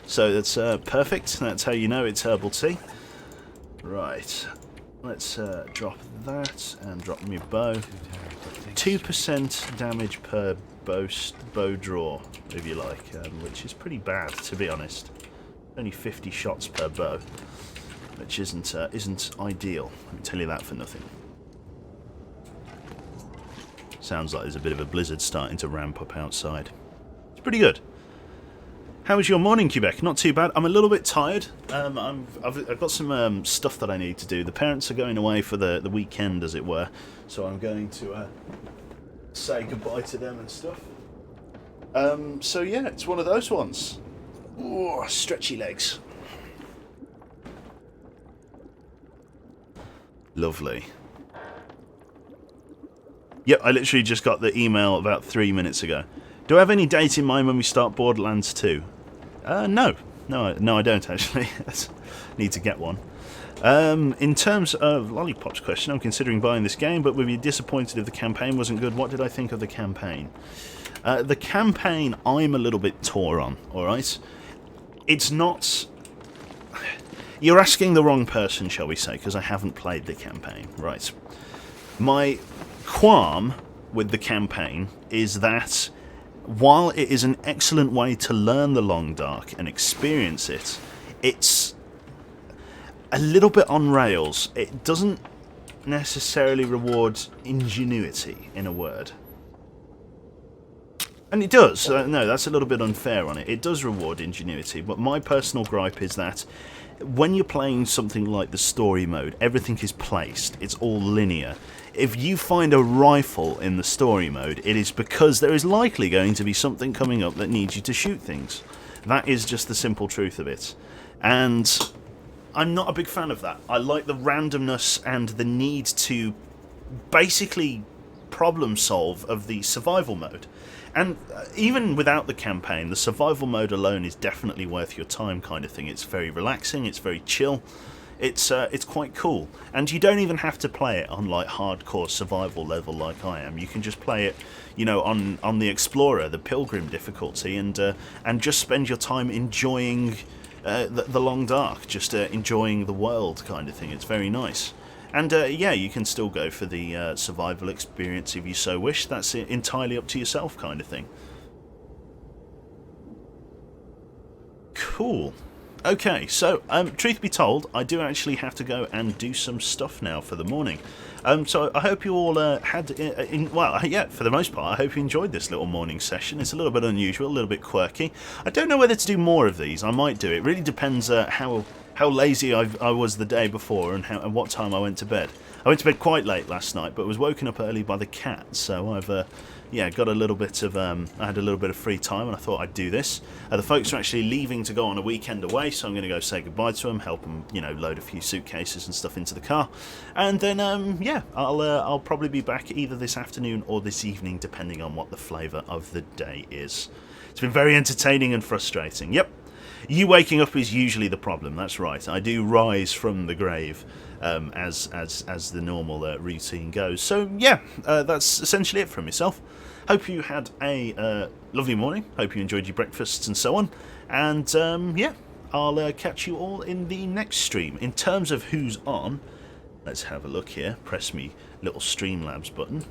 so that's perfect. That's how you know it's herbal tea. Right, let's drop that and drop me bow. 2% damage per bow draw, if you like, which is pretty bad, to be honest. Only 50 shots per bow, which isn't ideal. Let me tell you that for nothing. Sounds like there's a bit of a blizzard starting to ramp up outside. It's pretty good. How was your morning, Quebec? Not too bad. I'm a little bit tired. I've got some stuff that I need to do. The parents are going away for the weekend, as it were, so I'm going to say goodbye to them and stuff. So yeah, it's one of those ones. Ooh, stretchy legs. Lovely. Yep, I literally just got the email about 3 minutes ago. Do I have any date in mind when we start Borderlands 2? No, I don't actually. Need to get one. In terms of Lollipop's question, I'm considering buying this game, but would be disappointed if the campaign wasn't good. What did I think of the campaign? The campaign, I'm a little bit tore on, alright? It's not... You're asking the wrong person, shall we say, because I haven't played the campaign, right? My qualm with the campaign is that while it is an excellent way to learn the Long Dark and experience it, it's a little bit on rails. It doesn't necessarily reward ingenuity, in a word. And it does. No, that's a little bit unfair on it. It does reward ingenuity, but my personal gripe is that when you're playing something like the story mode, everything is placed. It's all linear. If you find a rifle in the story mode, it is because there is likely going to be something coming up that needs you to shoot things. That is just the simple truth of it. And I'm not a big fan of that. I like the randomness and the need to basically problem solve of the survival mode. And even without the campaign, the survival mode alone is definitely worth your time kind of thing. It's very relaxing, it's very chill, it's quite cool. And you don't even have to play it on like hardcore survival level like I am. You can just play it, you know, on the Explorer, the Pilgrim difficulty, and just spend your time enjoying the Long Dark, just enjoying the world kind of thing. It's very nice. And yeah, you can still go for the survival experience if you so wish. That's entirely up to yourself kind of thing. Cool. Okay, so truth be told, I do actually have to go and do some stuff now for the morning. So I hope you all had, well, yeah, for the most part, I hope you enjoyed this little morning session. It's a little bit unusual, a little bit quirky. I don't know whether to do more of these. I might do. It really depends how lazy I was the day before and what time I went to bed. I went to bed quite late last night, but was woken up early by the cat, so I've yeah, got a little bit of I had a little bit of free time, and I thought I'd do this. The folks are actually leaving to go on a weekend away, so I'm going to go say goodbye to them, help them, you know, load a few suitcases and stuff into the car, and then yeah, I'll probably be back either this afternoon or this evening, depending on what the flavour of the day is. It's been very entertaining and frustrating. Yep. You waking up is usually the problem. That's right. I do rise from the grave, as the normal routine goes. So yeah, that's essentially it from myself. Hope you had a lovely morning. Hope you enjoyed your breakfasts and so on. And yeah, I'll catch you all in the next stream. In terms of who's on, let's have a look here. Press me little Streamlabs button.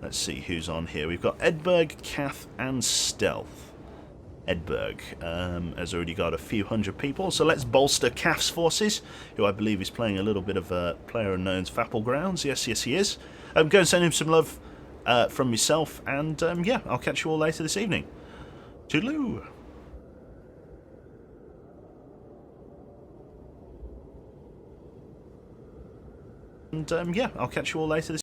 Let's see who's on here. We've got Edberg, Kath, and Stealth. Edberg has already got a few hundred people, so let's bolster Kath's forces, who I believe is playing a little bit of PlayerUnknown's Fapple Grounds. Yes, he is. Go and send him some love from myself, and yeah, I'll catch you all later this evening. Toodaloo! And yeah, I'll catch you all later this